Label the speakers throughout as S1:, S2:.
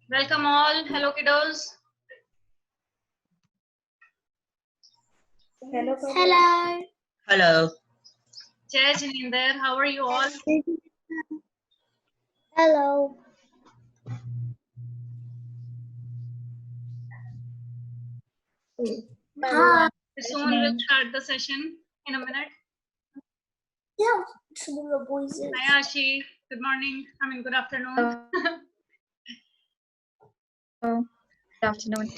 S1: Welcome all. Hello, kiddos.
S2: Hello.
S3: Hello.
S4: Hello.
S1: Jai Jininder, how are you all?
S3: Hello.
S1: Everyone. Soon we'll start the session in a minute.
S3: Yeah, the voices.
S1: Hi, Ashi. Good morning. Good afternoon.
S2: Good afternoon.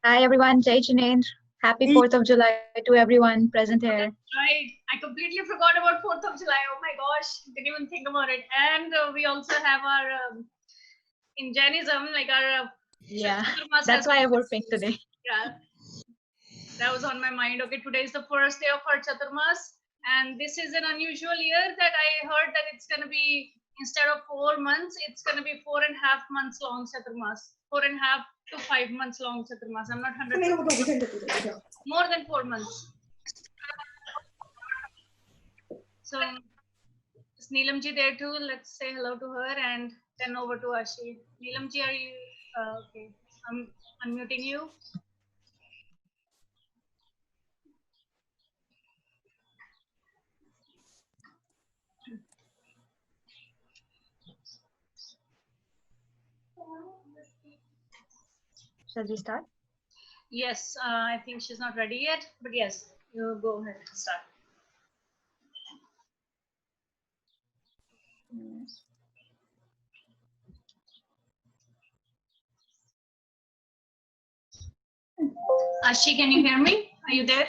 S2: Hi everyone, Jai Jinendra. Happy 4th of July to everyone present here.
S1: Right. I completely forgot about 4th of July. Oh my gosh. Didn't even think about it. And we also have our, in Jainism, like our...
S2: yeah, that's why I wore pink today.
S1: Yeah. That was on my mind. Okay, today is the first day of our Chaturmas. And this is an unusual year that I heard that it's going to be, instead of 4 months, it's going to be 4.5 months long Chaturmas. 4.5 to 5 months long Chaturmas. I'm not 100%. More than 4 months. So, is Neelamji there too? Let's say hello to her and then over to Ashi. Neelamji, are you okay? I'm unmuting you.
S2: Shall we start?
S1: Yes, I think she's not ready yet, but yes, you go ahead and start. Ashi, can you hear me? Are you there?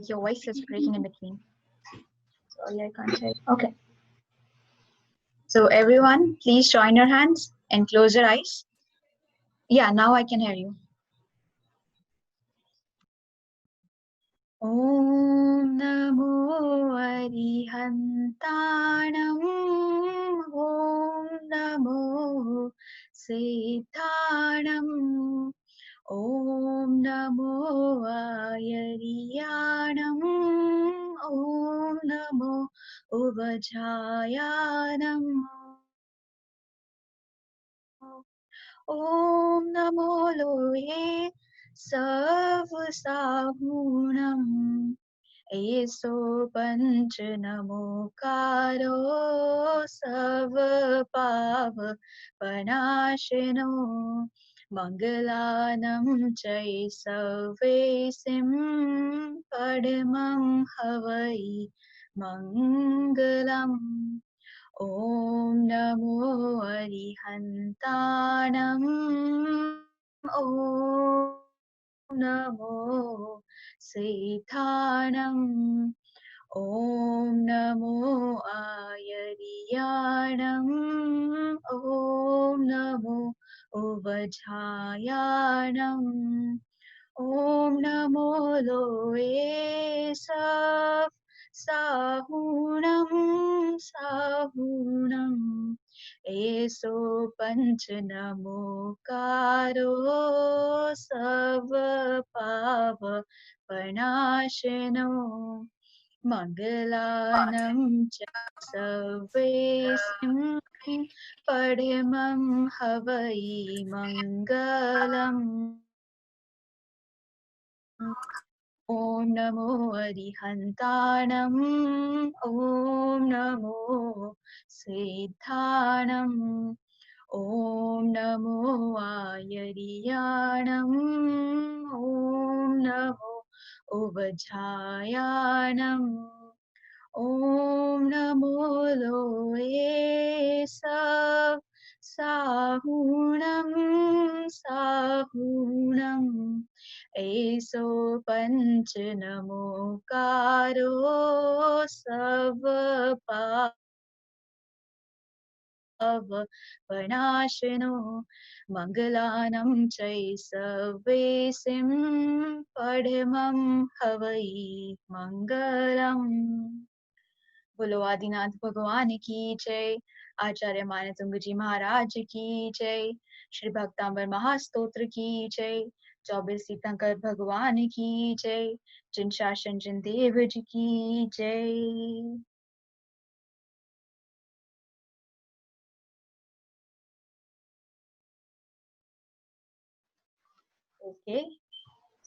S2: Your voice is breaking in between. Sorry, I can't hear. Okay. So everyone, please join your hands and close your eyes. Yeah, now I can hear you. Om Namo Arihantanam. Om Namo Siddhanam. Om Namo Ayariyanam. Om Namo Uvajayanam. Om Namo Loe Savasahunam. Eso Panch Namokaro Savapava Panashino Mangalanam Chai Savesim Padmam Havai Mangalam. Om Namo Arihantanam. Om Namo Siddhanam. Om Namo Ayariyanam. Om Namo Uvajayanam. Om Namo Loe Sahunam. Eso Panch Namokaro Savapava Panashino Mangalanam Savesim Padmam Havai Mangalam. Om Namo Arihantanam. Om Namo Siddhanam. Om Namo Ayariyanam. Om Namo Uvajayanam. Om Namo Loe Sahunam. Eso Panch Namokaro Savapava Panashino Mangalanam Chai Savesim Padmam Havai Mangalam. बोलो आदिनाथ भगवान की जय, आचार्य मानतुंग जी महाराज की जय, श्री भक्तांबर महास्तोत्र की जय, 24 तीर्थंकर भगवान की जय, जिन शासन जिन देव जी की जय। Okay,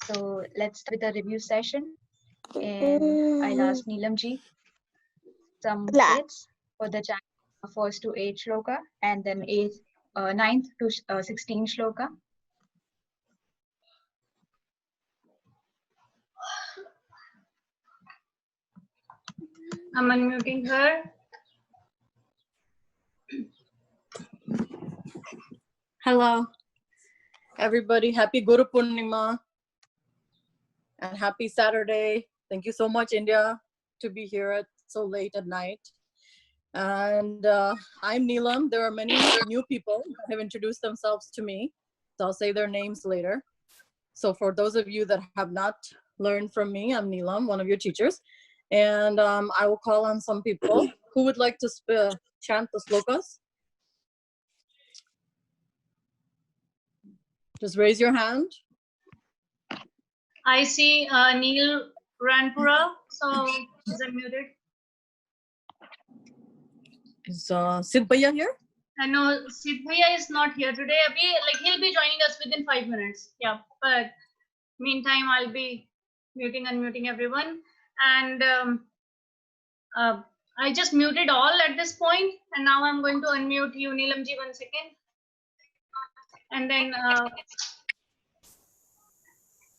S2: so let's start with a review session. And I'll ask Neelam ji some dates for the chapter 1st to 8th shloka, and then 9th to 16th shloka.
S1: I'm unmuting her.
S4: Hello, everybody. Happy Guru Purnima and happy Saturday. Thank you so much, India, to be here at so late at night. And I'm Neelam. There are many new people that have introduced themselves to me, so I'll say their names later. So for those of you that have not learned from me, I'm Neelam, one of your teachers. And I will call on some people who would like to chant the Shlokas. Just raise your hand.
S1: I see Neil Ranpura, so he's unmuted.
S4: Is Sid Bhaiya here?
S1: No, Sid Bhaiya is not here today. He'll be joining us within 5 minutes. Yeah, but meantime, I'll be unmuting everyone. And I just muted all at this point, and now I'm going to unmute you, Neelam ji, 1 second. And then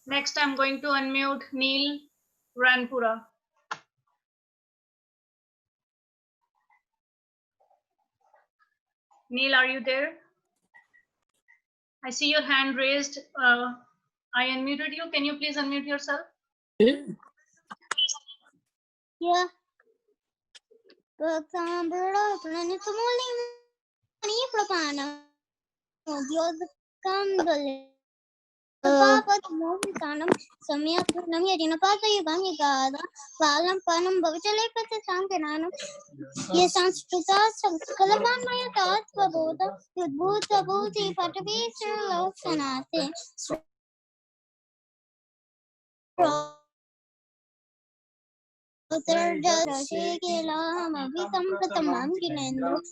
S1: next, I'm going to unmute Neil Ranpura. Neil, are you there? I see your hand raised. I unmuted you. Can you please unmute yourself?
S3: Yeah. Bhaktamar Papamovikanam Samyapunam Yadinapata Yugangada Valam Panam Bavachale Sankananam Yesanskruta Kalavanmaya Tatva Bodha Yudbhuta Bhuti Patavisa Loksanate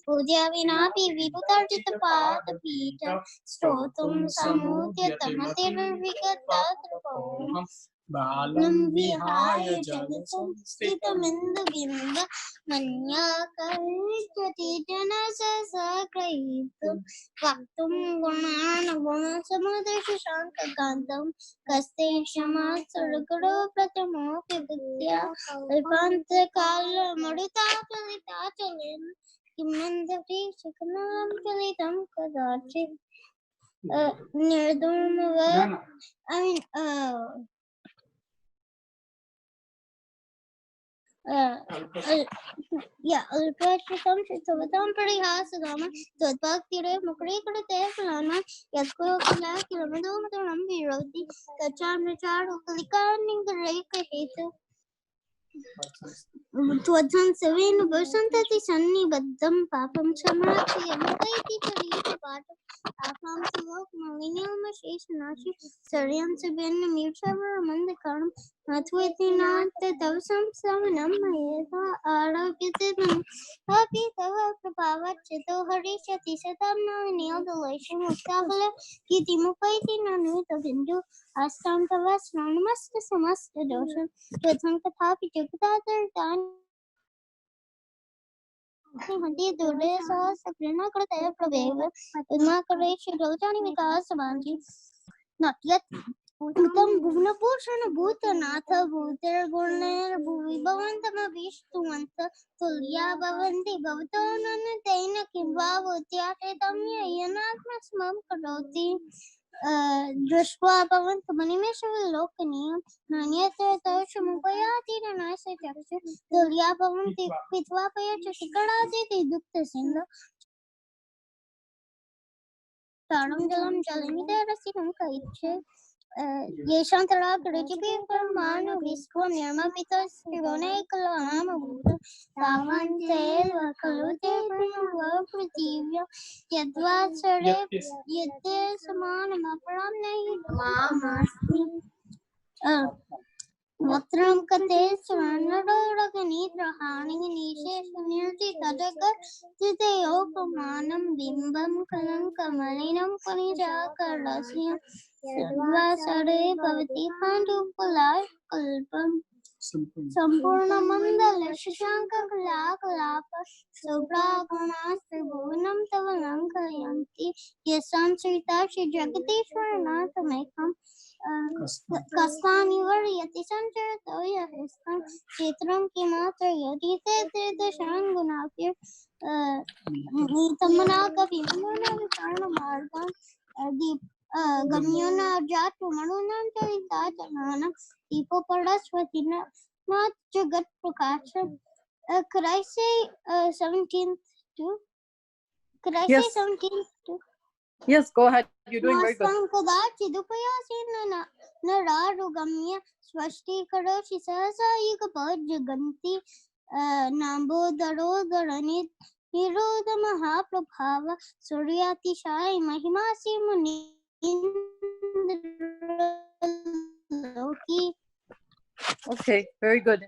S3: Puja Vinapi Viputarjita Pata Pita Stotum Samudyatamate Vikatatrapam Balam Vihaya Jalasam Stitamindu Binda Manya Karijati Janasa Sakraitum Vaktum Gunana Guna Samadesha Shankakantam Kaste Shamat Surguru Pratamo Pibitya Alpanta Kala Maruta Kalita Chalin Kimandari Shikanam Kalitam Kadachi Nirdumava Alpasham Shitavatam Parihasadama Tadbhaktire Mukrikate Plana Yasko Kala Kilamadum Virodi Kacham Richard Kalikaning the Reka Hetu Twadhan Savin Vasantati Sunny Badam Papam Samati Amakaiti Parita Pata Apam Silok Malinum Sheshanashi Sariam Sabin Mutual among the Karam Matwitina the Tavsam Samanam Mayeva Arabitan Happy Tava Prabhava Chito Harisha Tisatam Neil the Lation of Tabla Kitimukaiti Nanu the Hindu Astam Tavas Nanamas the Samas the Doshan Twadhan Kathapi Jupiter Hunti Dude saw Sabrina Krataya Praveva, Udma Karesh, Rotani Vikas Sabanji. Not yet. Utam Bhuvna Pushana Bhuta Natha Bhuter Gurner Bhuvibavantama Vishtuanta Tulya Bhavanti Bhavatanana Taina Kimva Vutya Tamya Yanatmasmam Karoti Drushwa Bhavantamanimesh Lokaniam Nanyata Tashamupayati and I say Jaksha Tulya Bhavanti Pitvapaya Chasikarati Dukta Sinda Taram Jalam Jalimita Rasimam Kaiche Yeshantara Krijibi Permanu Viswam Nirma Pita Sivone Kalam Buddha Tavan Tel Vakalute Prativya Yadva Sare Yate Saman Maparam Masti Vatram Kate Svanadoragani Rahani Nishe Sunilti Tadaka Titeopamanam Bimbam Kalam Kamalinam Panija Karasya यद्वासरे भवति पाण्डुकुलाय कल्पम् सम्पूर्णमण्डल शशाङ्ककलाकलाप सुप्रागुणास्त्रिभुवनं तव लङ्घयन्ति यस्संश्रिता श्रीजगदीश्वरनाथमेकं कस्तानि वर्यति सञ्चरतो यस्तं क्षेत्रं किमात्र यदि ते त्रिदशाङ्गुणाप्य नीतमनाकविमनविकर्णमार्गं गम्यो न जातु मनुनां चरिताचनानां दीपोपरस्वती not Jagat Prakash. Could I say 17th too? Could I
S4: Yes.
S3: say 17th too?
S4: Yes, go ahead. You're doing very good.
S3: Sankadachidupayasena nararugamya swasti karoshi sahasa yugapajaganti nambodaro dharanit nirodha mahaprabhava suryati shai mahimasi munindra.
S4: Okay, very good.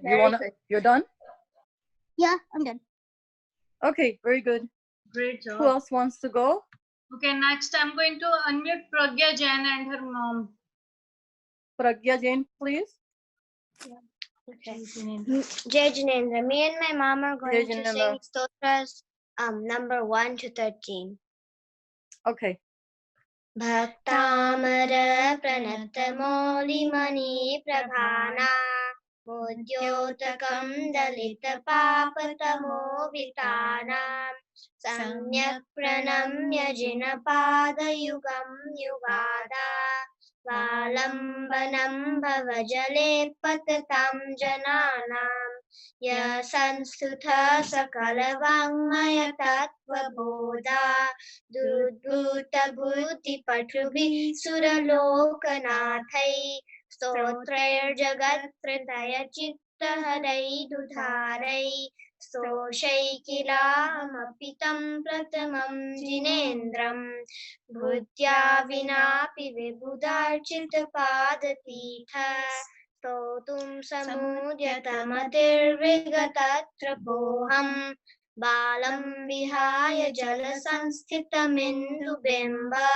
S4: You're done?
S3: Yeah, I'm done.
S4: Okay, very good.
S1: Great job.
S4: Who else wants to go?
S1: Okay, next I'm going to unmute Pragya Jain and her mom.
S4: Pragya Jain, please.
S5: Okay. Jai Jinendra. Me and my mom are going to sing Stotras number 1 to 13.
S4: Okay.
S5: Bhaktamar pranatamolimani prabhana Mudyotakam dalita papatamo vitanam Samyak pranamya jinapadayugam yugada Valambanam bhavajale patatam jananam Ya sanstutha sakalavangmaya tattva bodha Dudbhuta bhuti patrubi suralokanathai Stotrair jagat pritaya chitta harai dudharai Stoshai kilahamapitam pratamam jinendram Bhutya vinapi vibhudarchita padatitha Stotum samudyatamatir vigatatra poham Balam vihaya jala sansthitamindhu bimba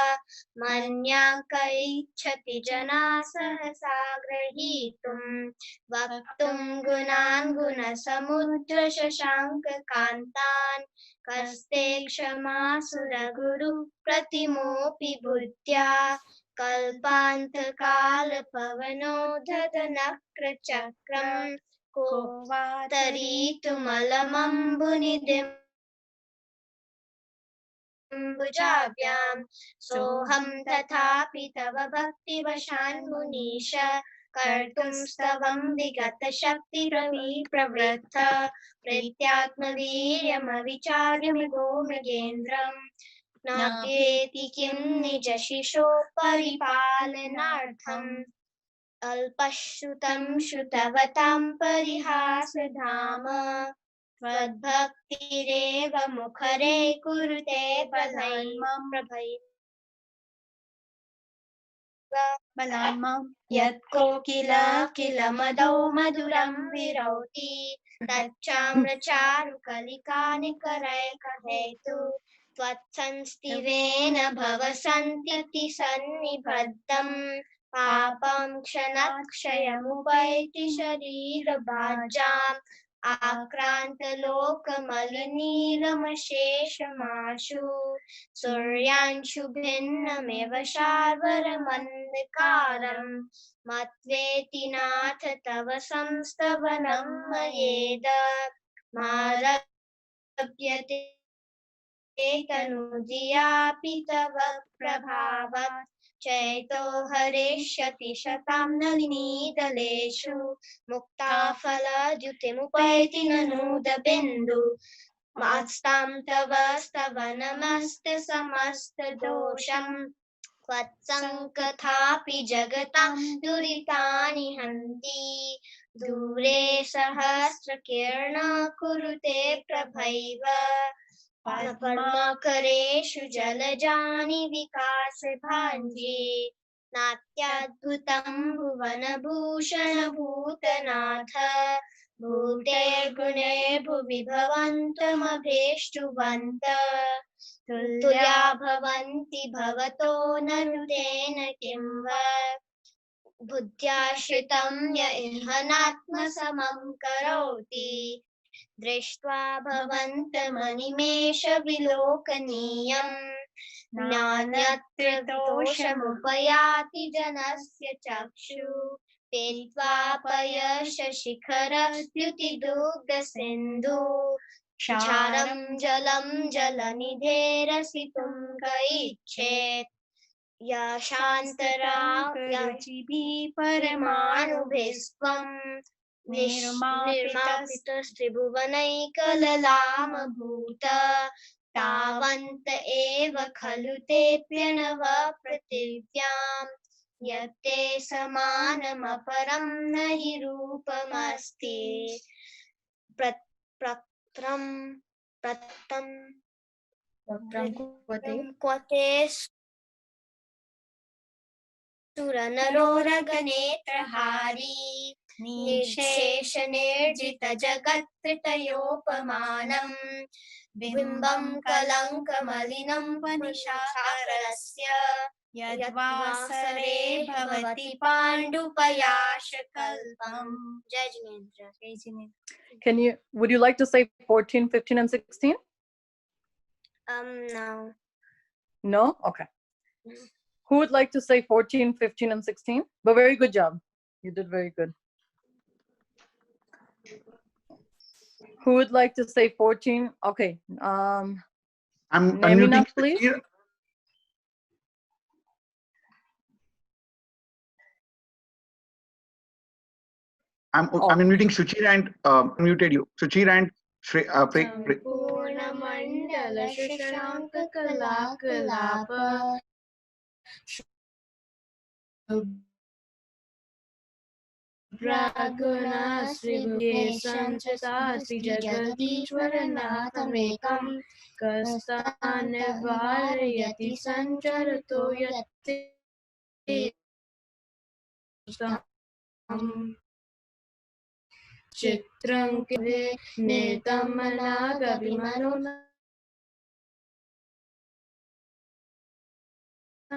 S5: Manyakaichati jana sahasagrahitum Vaktum gunan gunasamudra shashanka kantan Kaste kshama suraguru pratimopi buddhya Kalpanta kala pavano dhadanakra chakram Ko vataritumalamanbunidim Bhujavyam Soham tathapi tava bhakti vashan munisha Kartum stavam vigata shakti ravi pravritta Prityatma viryam avicharyam gomragendram Natyeti kim nija shisho paripalanartham Alpashrutam shrutavatam parihasadhama Tvadbhaktireva mukhare kurute
S2: Balanma
S5: Yat kokila kila madau maduram virauti Tachamra charu kalikani karai kahetu Tvatsanstivena bhavasantyati sannibhaddam Papam kshanat kshayamupaiti sharira bhajam Akranta loka maliniramaseshamashu Suryanshu bhinnameva sharvaramandikaram Matveti natha tava samstavanam mayeda Marabhyate tanudiyapi tava prabhavat Chaito harishyati shatam nalini daleshu Mukta phala dyutimupaiti nanuda bindu Matstam tava stavanamaste samasta dosham Vatsankathapi jagatam duritani hanti Dure sahasra kirna kurute prabhaiva Parmakareshu jalajani vikase bhanji Natyadbhutam bhuvana bhushana bhutanatha भूतेर्गुणैर्भुवि भवन्तमभेष्टुवन्तः तुल्या भवन्ति भवतो ननुतेन किं वा बुद्ध्याश्रितं य इहानात्मसमं करोति दृष्ट्वा भवन्तमनिमेषविलोकनीयम् नान्यत्र दोषमुपयाति जनस्य चक्षु पेत्वापयशशिखरद्युतिदुग्धसिन्धु क्षारं जलं जलनिधेरसितुं क इच्छेत् या शान्तरारुचिभिः परमाणुभिस्त्वं निर्मापितस्त्रिभुवनैकललामभूत तावन्त एव खलु तेऽप्यनव पृथिव्यां यत्ते समानमपरं न हि रूपमस्ति प्रत्रं क्वते सुरनरोरगनेत्रहारी निःशेषनिर्जितजगत्त्रितयोपमानं बिम्बं कलङ्कमलिनं वनिशाकारस्य यद्वासरे भवति पाण्डुपयाशकल्पम् Judgment.
S4: Would you like to say 14, 15, and 16?
S5: No.
S4: No? Okay. Who would like to say 14, 15, and 16? But very good job. You did very good. Who would like to say 14? Okay.
S6: I'm
S4: Namina,
S6: unmuting
S4: please.
S6: Suchir. I'm unmuting Suchir and muted you. Suchir and
S7: Purnamandala Shashanka Kalakalapa Braguna Sribhuke Sanchata Sri Jagadishwaranathamekam Kastanavarayati Sancharato Yate Chitram Kve Netamanagadimano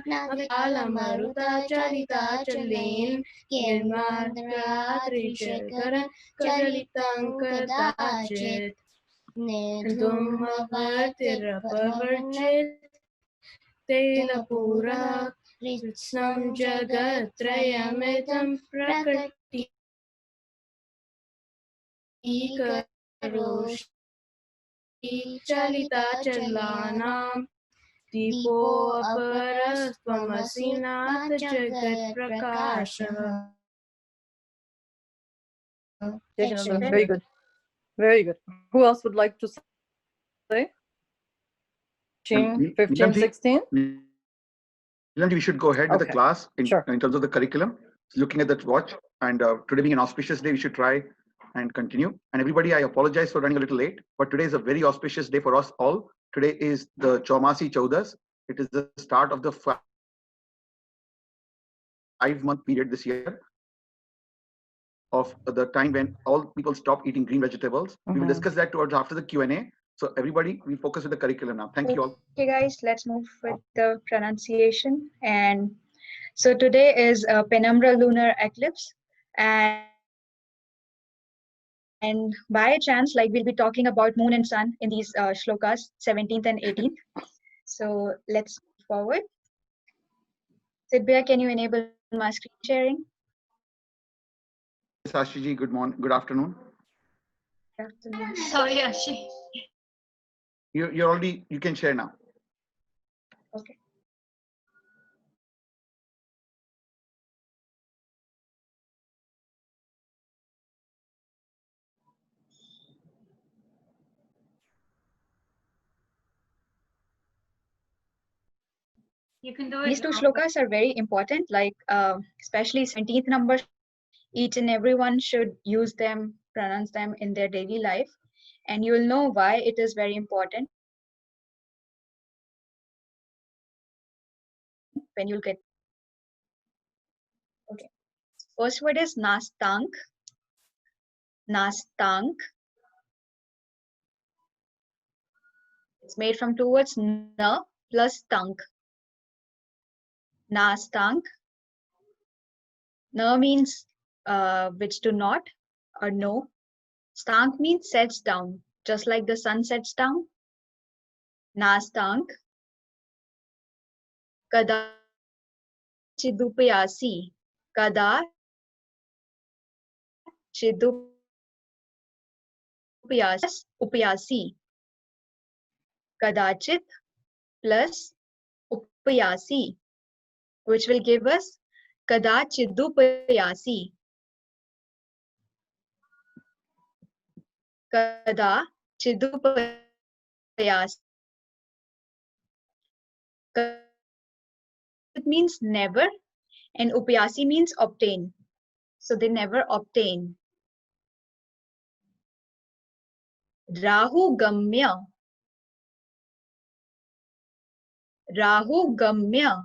S7: Alamaruta Charita Chalin Kirmadradrishakaran Kajalitankartachit Dumavatirapavachit Telapura Ritsam Jagatrayamitam Prakati Karoshi Chalita Chalanam Deepo Aparastvamasinat Jagat Prakasha.
S4: Very good. Very good. Who else would like to say? 15, 16?
S6: Nilamji, we should go ahead with the class in terms of the curriculum. Looking at that watch, and today being an auspicious day, we should try and continue. And everybody, I apologize for running a little late, but today is a very auspicious day for us all. Today is the Chaumasi Chaudas. It is the start of the 5-month period this year of the time when all people stop eating green vegetables. We will discuss that towards after the Q&A. So everybody, we focus with the curriculum now. Thank you all.
S2: Okay, guys, let's move with the pronunciation. And so today is a penumbra lunar eclipse. And by chance, like we'll be talking about moon and sun in these shlokas, 17th and 18th. So let's move forward. Sidbia, can you enable my screen sharing?
S6: Ashiji, good morning, good afternoon.
S2: Good afternoon.
S1: Sorry, Ashi.
S6: You're already, you can share now.
S2: Okay.
S1: You can do it.
S2: These two shlokas are very important, like especially 17th number. Each and everyone should use them, pronounce them in their daily life. And you will know why it is very important when you'll get. Okay. First word is nastank. Nastank. It's made from two words, na plus tank. Nastank. Na means which do not or no. Stank means sets down, just like the sun sets down. Nastank. Kada chidupayasi. Kada chidupayasi. Upayasi. Kadachit plus upayasi, which will give us kadachidupayasi. Kadachidupayasi. It means never, and upayasi means obtain. So they never obtain. Rahu gamya. Rahu gamya.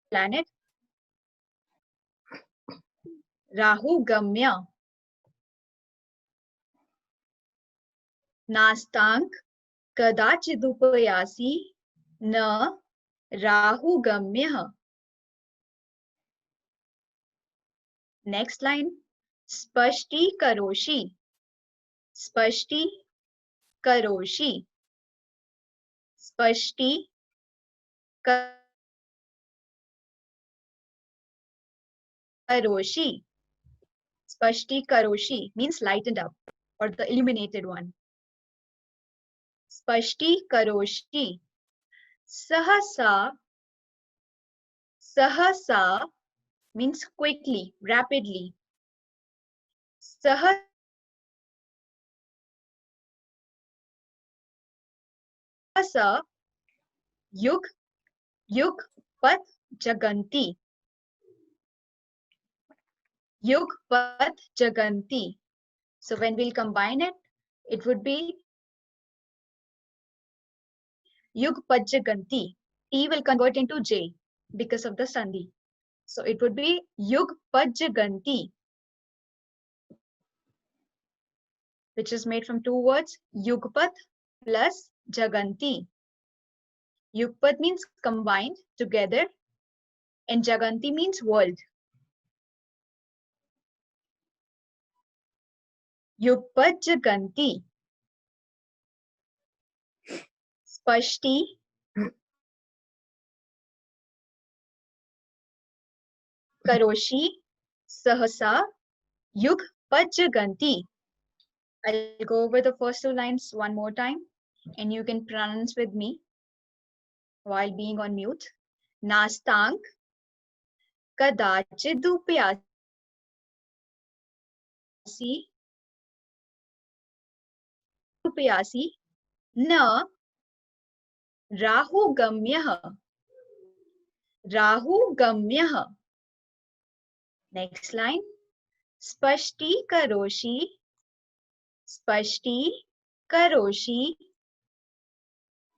S2: Planet. Rahu gamya. Nastank kadachidupayasi na rahu gamya. Next line. Spashti karoshi. Spashti karoshi. Spashti karoshi. Spashti karoshi means lightened up or the illuminated one. Spashti karoshi. Sahasa. Sahasa means quickly, rapidly. Sahasa yug yug pat jaganti. Yug pat jaganti. So when we'll combine it, it would be yug pat jaganti. T will convert into J because of the sandhi. So it would be yug pat jaganti, which is made from two words, yugpat plus jaganti. Yugpat means combined together, and jaganti means world. Yugpat jaganti. Spashti karoshi sahasa yugpat jaganti. I'll go over the first two lines one more time, and you can pronounce with me while being on mute. Nastank kadachidupyasi na rahu gamyah. Rahu gamyah. Next line. Spashti karoshi. Spashti karoshi.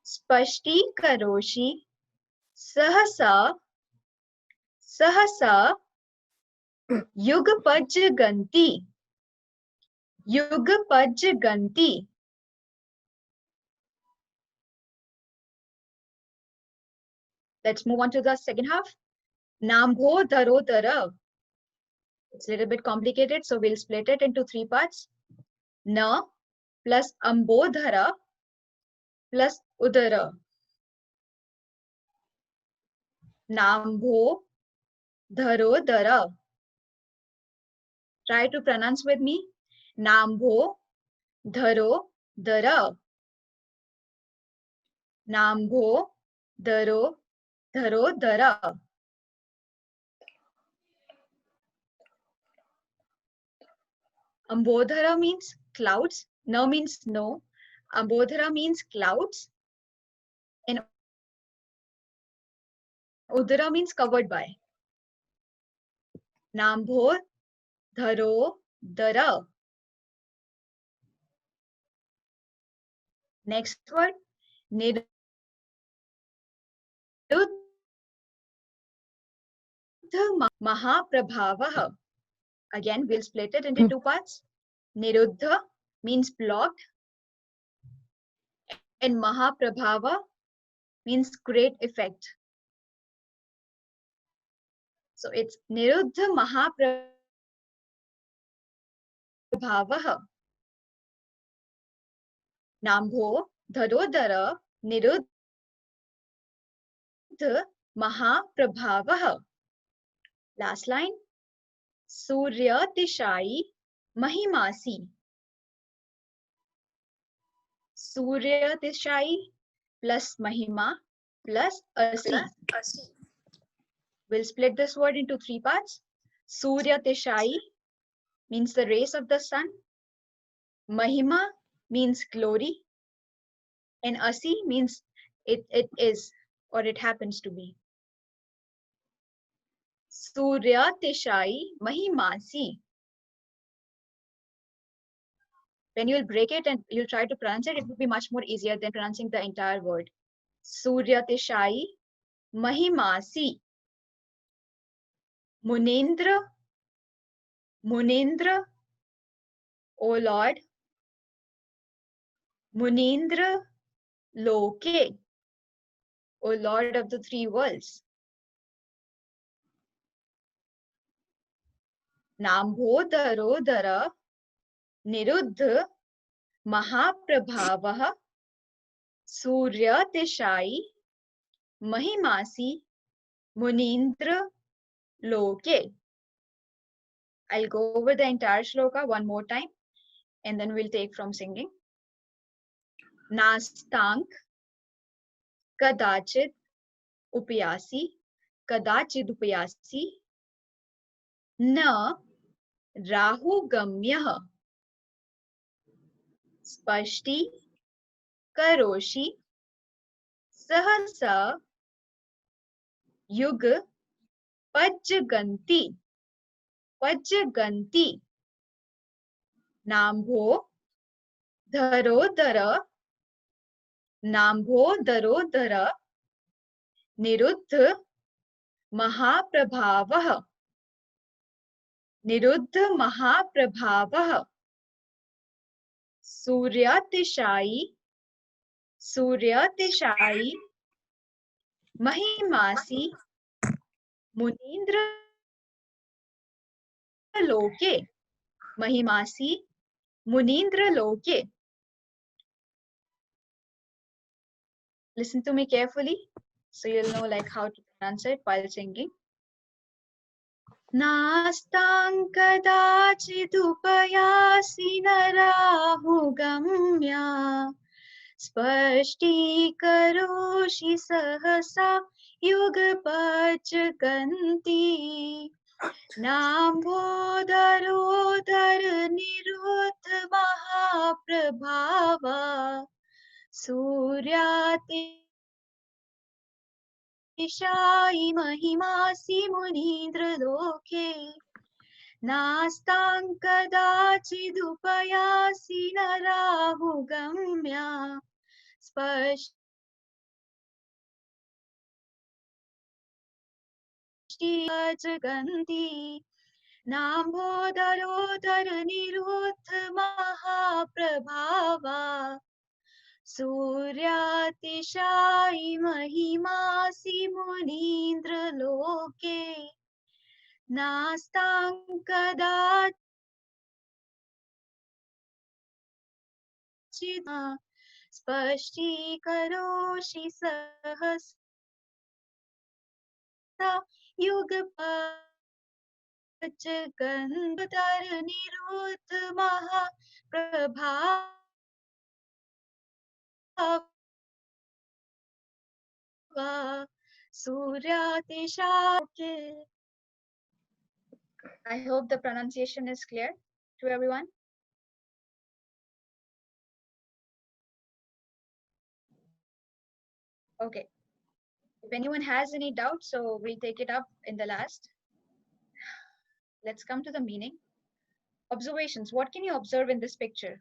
S2: Spashti karoshi. Sahasa. Sahasa. Yugpajganti. Yugpajganti. Let's move on to the second half. Nambho dharo dhara. It's a little bit complicated, so we'll split it into three parts. Na plus ambodhara plus udara. Nambho dharo dhara. Try to pronounce with me. Nambho dharo dhara. Nambho dharo dhara. Ambodhara means clouds. No means no. Ambodhara means clouds. And udara means covered by. Nambho dharo dhara. Next word. Nirudra Mahaprabhavah. Again, we'll split it into two parts. Niruddha means blocked, and Mahaprabhava means great effect. So it's Niruddha Mahaprabhavah. Nambho Dharodhara Niruddha Mahaprabhavah. Last line. Surya Tishai Mahimasi. Surya Tishai plus Mahima plus Asi. We'll split this word into three parts. Surya Tishai means the rays of the sun. Mahima means glory. And Asi means it is or it happens to be. Surya Tishai Mahimasi. When you'll break it and you'll try to pronounce it, it will be much more easier than pronouncing the entire word. Surya Tishai Mahimasi. Munendra, Munendra, O Lord. Munendra Loke, O Lord of the three worlds. Nambhodharodhara Niruddha Mahaprabhavah Surya Tishai Mahimasi Munindra Loke. I'll go over the entire shloka one more time and then we'll take from singing. Nastank Kadachit Upayasi Kadachid Upayasi Na Rahu Gamyah Spashti Karoshi Sahasa Yug Pajjaganti Pajjaganti Nambho Dharodhara Nambho Dharodhara Niruddha Mahaprabhavah Niruddha Mahaprabhavah Surya Tishai Mahimasi Munindra Loke Mahimasi Munindra Loke. Listen to me carefully so you'll know like how to pronounce it while singing. Nastam kadachidupayasi narahu gamya Spashti karoshi sahasa yugapachkanti Nambhodharodhar niruddha mahaprabhava Surya Tishai mahimasi munindra loke Nastam kadachidupayasi narahu gamya Spashti Jaganti Nambhodharodhar niruddha mahaprabhava Surya Tishai mahimasi munindra loke Nastam kadachidupayasi Spashti karoshi sahasa yugapachkantar niruddha mahaprabhava Surya Tishai. I hope the pronunciation is clear to everyone. Okay. If anyone has any doubts, so we'll take it up in the last. Let's come to the meaning. Observations. What can you observe in this picture?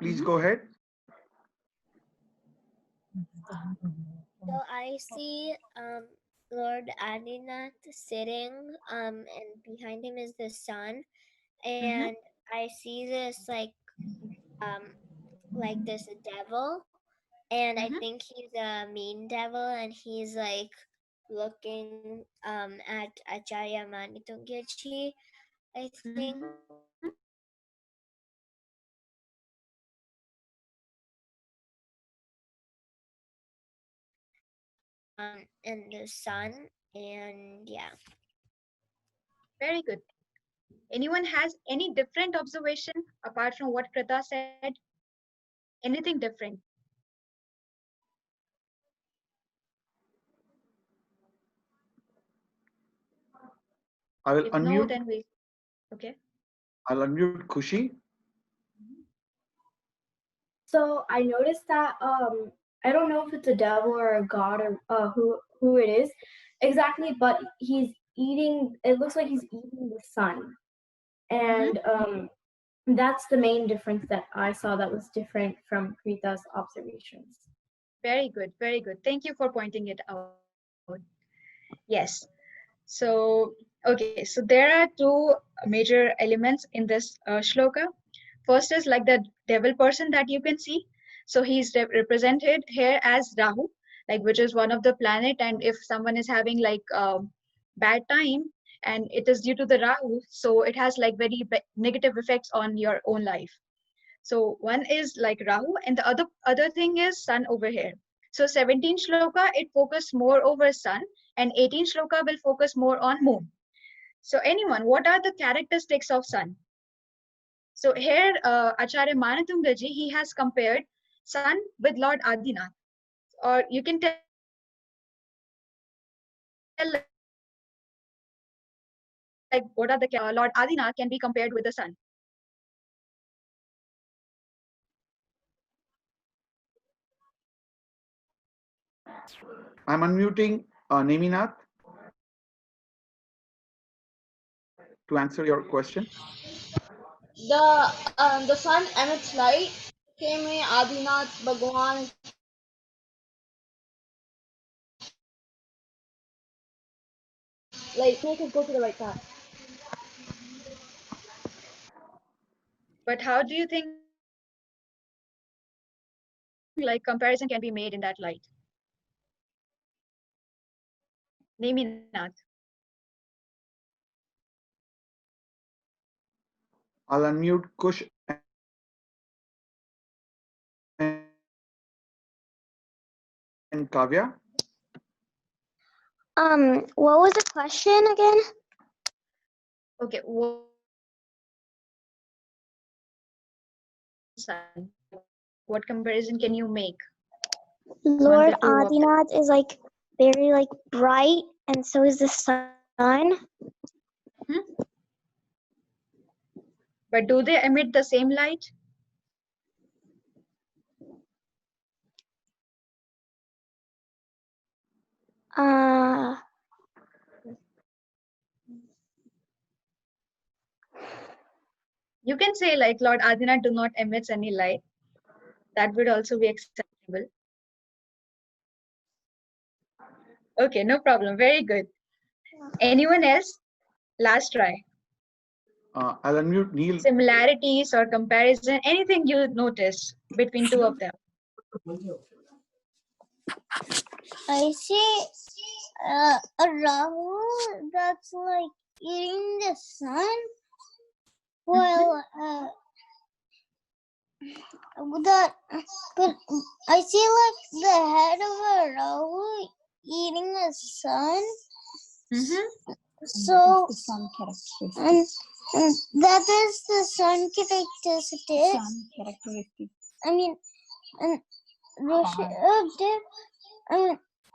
S6: please go ahead.
S5: So I see Lord Adinath sitting, and behind him is the sun, and I see this like this devil, and I think he's a mean devil, and he's like looking at Acharya Manitungyachi, I think. And the sun, and yeah.
S2: Very good. Anyone has any different observation apart from what Krita said? Anything different?
S6: I will
S2: If
S6: unmute.
S2: no, then we. Okay.
S6: I'll unmute Kushi.
S7: So I noticed that I don't know if it's a devil or a god or who it is exactly, but he's eating. It looks like he's eating the sun, and that's the main difference that I saw that was different from Krita's observations.
S2: Very good. Very good. Thank you for pointing it out. Yes. So, okay. So there are two major elements in this shloka. First is like the devil person that you can see. So he's represented here as Rahu, like which is one of the planet. And if someone is having like bad time and it is due to the Rahu, so it has like very negative effects on your own life. So one is like Rahu, and the other thing is sun over here. So 17 shloka, it focus more over sun, and 18 shloka will focus more on moon. So anyone, what are the characteristics of sun? So here, Acharya Manatungaji, he has compared sun with Lord Adinath. Or you can tell like what are the Lord Adinath can be compared with the sun.
S6: I'm unmuting Neminath to answer your question.
S8: The sun emits light. Same way Adinath Bhagwan is like make us go to the right path.
S2: But how do you think like comparison can be made in that light? Neminath.
S6: I'll unmute Kush and Kavya.
S5: What was the question again?
S2: Okay, what comparison can you make?
S5: Lord Adinath is like very like bright, and so is the sun.
S2: But do they emit the same light? You can say like Lord Adinath do not emit any light. That would also be acceptable. Okay, no problem. Very good. Anyone else? Last try.
S6: I'll unmute Neil.
S2: Similarities or comparison, anything you notice between two of them.
S3: I see a Rahu that's like eating the sun, while but I see like the head of a Rahu eating the sun. So and that is the sun characteristic. I mean, and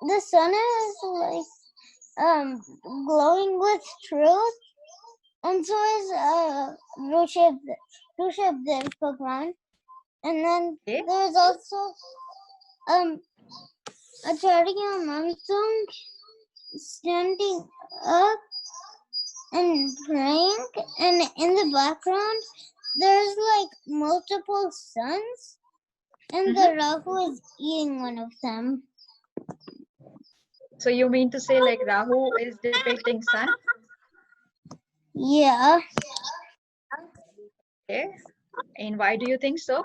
S3: the sun is like glowing with truth, and so is Rushabdev Bhagwan. And then there's also Acharya Mantung standing up and praying, and in the background there's like multiple suns, and the Rahu is eating one of them.
S2: So you mean to say like Rahu is depicting sun?
S3: Yeah.
S2: Okay. And why do you think so?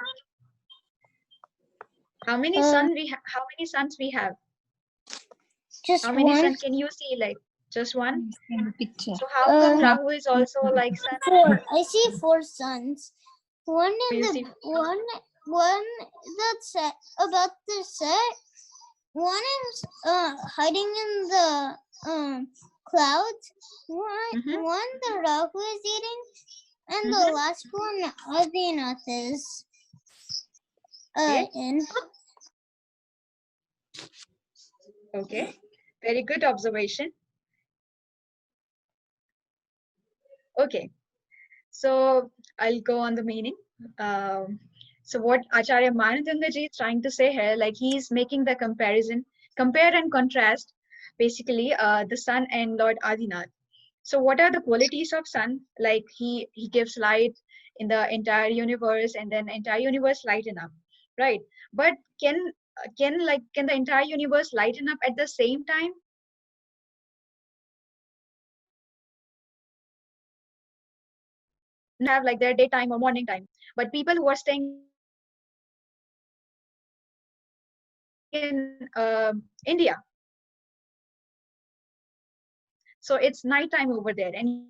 S2: How many suns we have?
S3: Just
S2: how many
S3: one.
S2: sun can you see? Like just one? So how come Rahu is also like sun?
S3: Four. I see 4 suns. One in
S2: You
S3: the
S2: see
S3: one that's about the set. One is hiding in the clouds. One the Rahu is eating, and the last one Adinath is in.
S2: Okay, very good observation. Okay, so I'll go on the meaning. So what Acharya Manadangaji is trying to say here, like he's making the comparison, compare and contrast, basically the sun and Lord Adinath. So what are the qualities of sun? Like he gives light in the entire universe, and then entire universe lighten up, right? But can the entire universe lighten up at the same time? Have like their daytime or morning time, but people who are staying in India, so it's nighttime over there and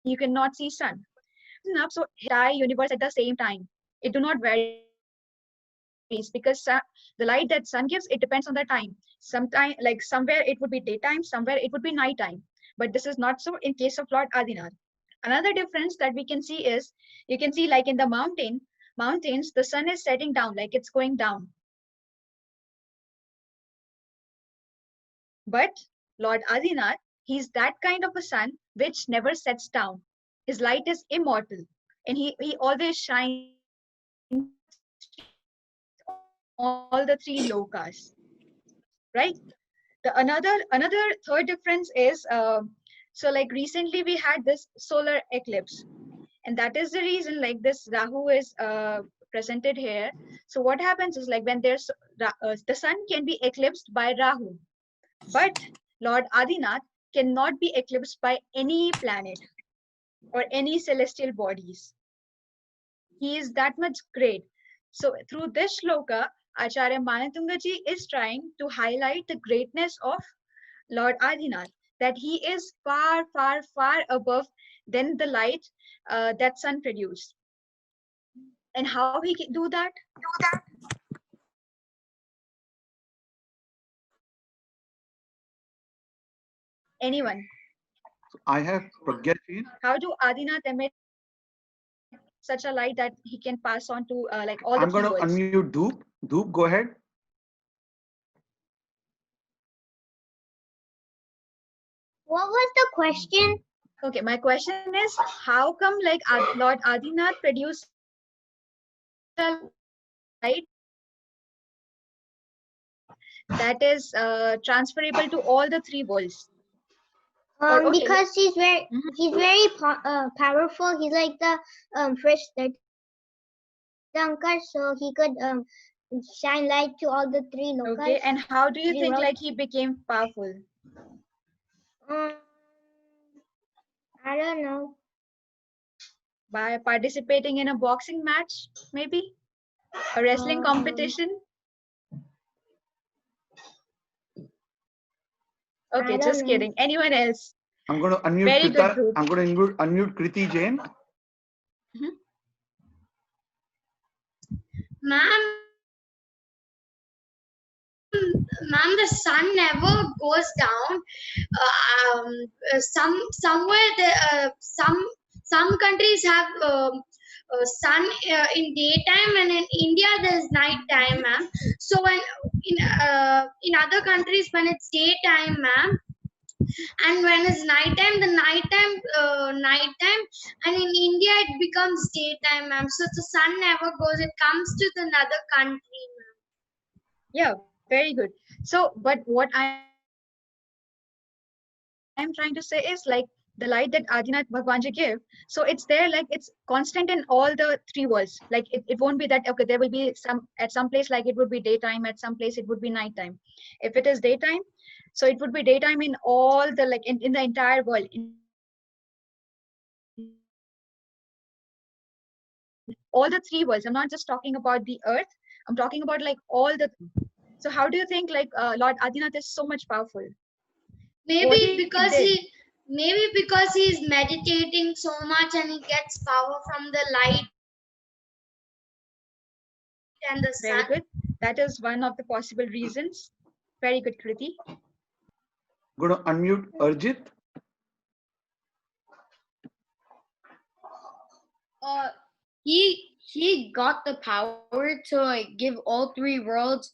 S2: you cannot see sun. So entire universe at the same time, it do not varies because the light that sun gives, it depends on the time. Sometime like somewhere it would be daytime, somewhere it would be nighttime, but this is not so in case of Lord Adinath. Another difference that we can see is, you can see like in the mountains the sun is setting down, like it's going down. But Lord Adinath, he's that kind of a sun which never sets down. His light is immortal, and he always shines on all the 3 lokas, right? Another third difference is, so like recently we had this solar eclipse, and that is the reason like this Rahu is presented here. So what happens is like when there's the sun can be eclipsed by Rahu, but Lord Adinath cannot be eclipsed by any planet or any celestial bodies. He is that much great. So through this shloka, Acharya Manatungaji is trying to highlight the greatness of Lord Adinath, that he is far, far, far above than the light that sun produced. And how he can do that? Anyone?
S6: I have Pragya.
S2: How do Adinath emit such a light that he can pass on to like all the 3
S6: I'm going to
S2: worlds?
S6: unmute Doop. Doop, go ahead.
S3: What was the question?
S2: Okay, my question is, how come like Lord Adinath produced such a light that is transferable to all the 3 worlds?
S3: Because he's very powerful. He's like the first Tirthankar, so he could shine light to all the 3 lokas.
S2: Okay, and how do you think like he became powerful?
S3: I don't know.
S2: By participating in a boxing match, maybe a wrestling competition. Okay, just kidding. Anyone else?
S6: I'm going to unmute
S2: Very
S6: Krita.
S2: good.
S6: I'm going to unmute Kriti Jain.
S9: Ma'am, the sun never goes down. Somewhere some countries have sun in daytime, and in India there's night time, ma'am. So when in other countries when it's daytime, ma'am, and when it's nighttime, nighttime, and in India it becomes daytime, ma'am. So the sun never goes; it comes to another country, ma'am.
S2: Yeah, very good. So, but what I am trying to say is like, because the light that Adinath Bhagwanji give. So it's there, like it's constant in all the three worlds. Like it won't be that, okay, there will be at some place, like it would be daytime, at some place it would be nighttime. If it is daytime, so it would be daytime in all the, like in the entire world, in all the three worlds. I'm not just talking about the earth, I'm talking about like all the. So how do you think like Lord Adinath is so much powerful?
S9: Maybe because he's meditating so much and he gets power from the light and the sun.
S2: Very good. That is one of the possible reasons. Very good, Kriti.
S6: Going to unmute Arjit.
S10: He got the power to like give all three worlds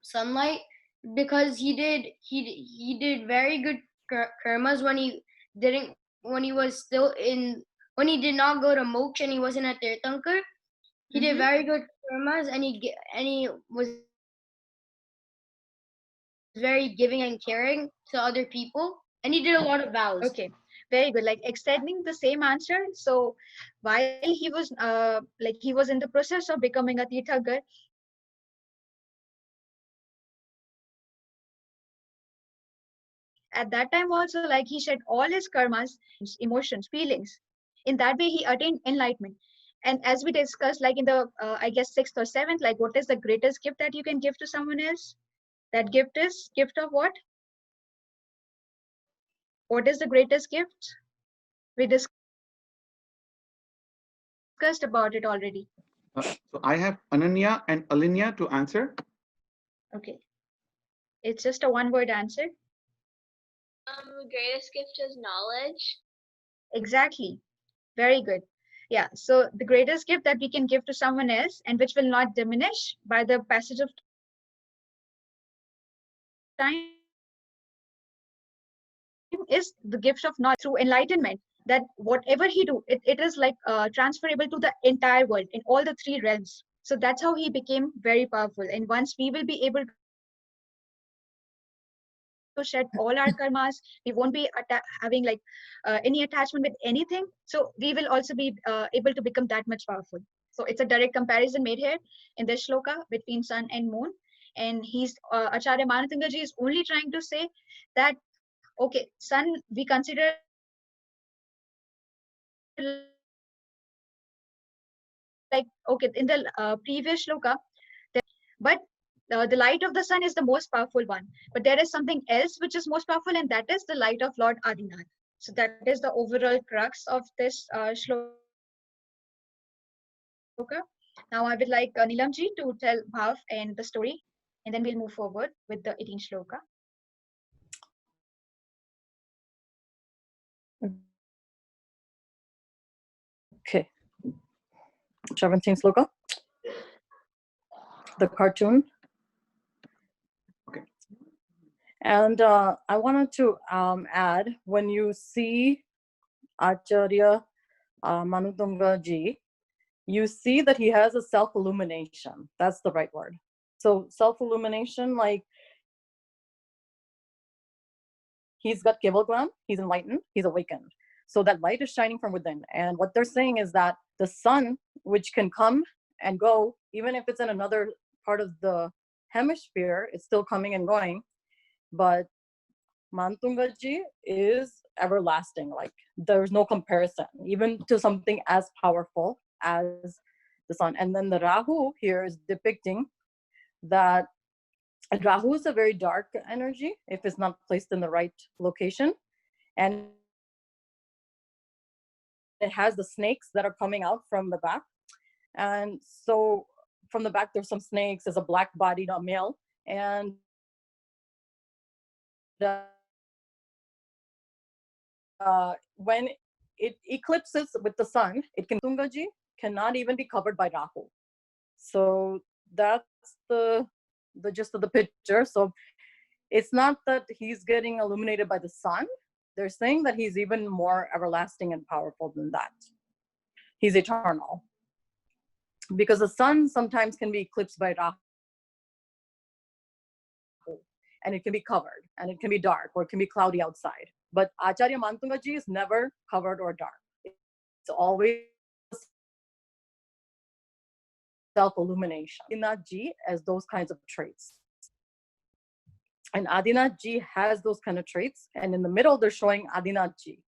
S10: sunlight because he did very good karmas when he was still in, when he did not go to moksha and he wasn't a tirthankar. He did very good karmas and he was very giving and caring to other people, and he did a lot of vows.
S2: Okay, very good. Like extending the same answer. So while he was like he was in the process of becoming a Tirthankar, at that time also, like he shed all his karmas, emotions, feelings. In that way, he attained enlightenment. And as we discussed, like in the I guess 6th or 7th, like what is the greatest gift that you can give to someone else? That gift is gift of what? What is the greatest gift? We discussed about it already.
S6: So I have Ananya and Alinya to answer.
S2: Okay. It's just a one-word answer.
S5: The greatest gift is knowledge.
S2: Exactly. Very good. Yeah. So the greatest gift that we can give to someone else and which will not diminish by the passage of time is the gift of knowledge through enlightenment, that whatever he do, it is like transferable to the entire world in all the three realms. So that's how he became very powerful. And once we will be able to shed all our karmas, we won't be having like any attachment with anything, so we will also be able to become that much powerful. So it's a direct comparison made here in this shloka between sun and moon. And he's Acharya Manatungaji is only trying to say that, okay, sun we consider like, okay, in the previous shloka, but the light of the sun is the most powerful one. But there is something else which is most powerful, and that is the light of Lord Adinath. So that is the overall crux of this shloka. Now I would like Nilamji to tell Bhav and the story, and then we'll move forward with the 18th shloka.
S4: Okay. 17th sloka. The cartoon.
S6: Okay.
S4: And I wanted to add, when you see Acharya Manutungaji, you see that he has a self-illumination. That's the right word. So self-illumination, like he's got Kevalglam, he's enlightened, he's awakened. So that light is shining from within. And what they're saying is that the sun, which can come and go, even if it's in another part of the hemisphere, it's still coming and going. But Mantungaji is everlasting. Like there's no comparison, even to something as powerful as the sun. And then the Rahu here is depicting that Rahu is a very dark energy if it's not placed in the right location. And it has the snakes that are coming out from the back. And so from the back, there's some snakes, there's a black bodied male. And when it eclipses with the sun, Tungaji cannot even be covered by Rahu. So that's the gist of the picture. So it's not that he's getting illuminated by the sun. They're saying that he's even more everlasting and powerful than that. He's eternal. Because the sun sometimes can be eclipsed by Rahu. And it can be covered, and it can be dark, or it can be cloudy outside. But Acharya Mantungaji is never covered or dark. It's always self-illumination. Adinathji has those kinds of traits. And Adinathji has those kind of traits. And in the middle, they're showing Adinathji.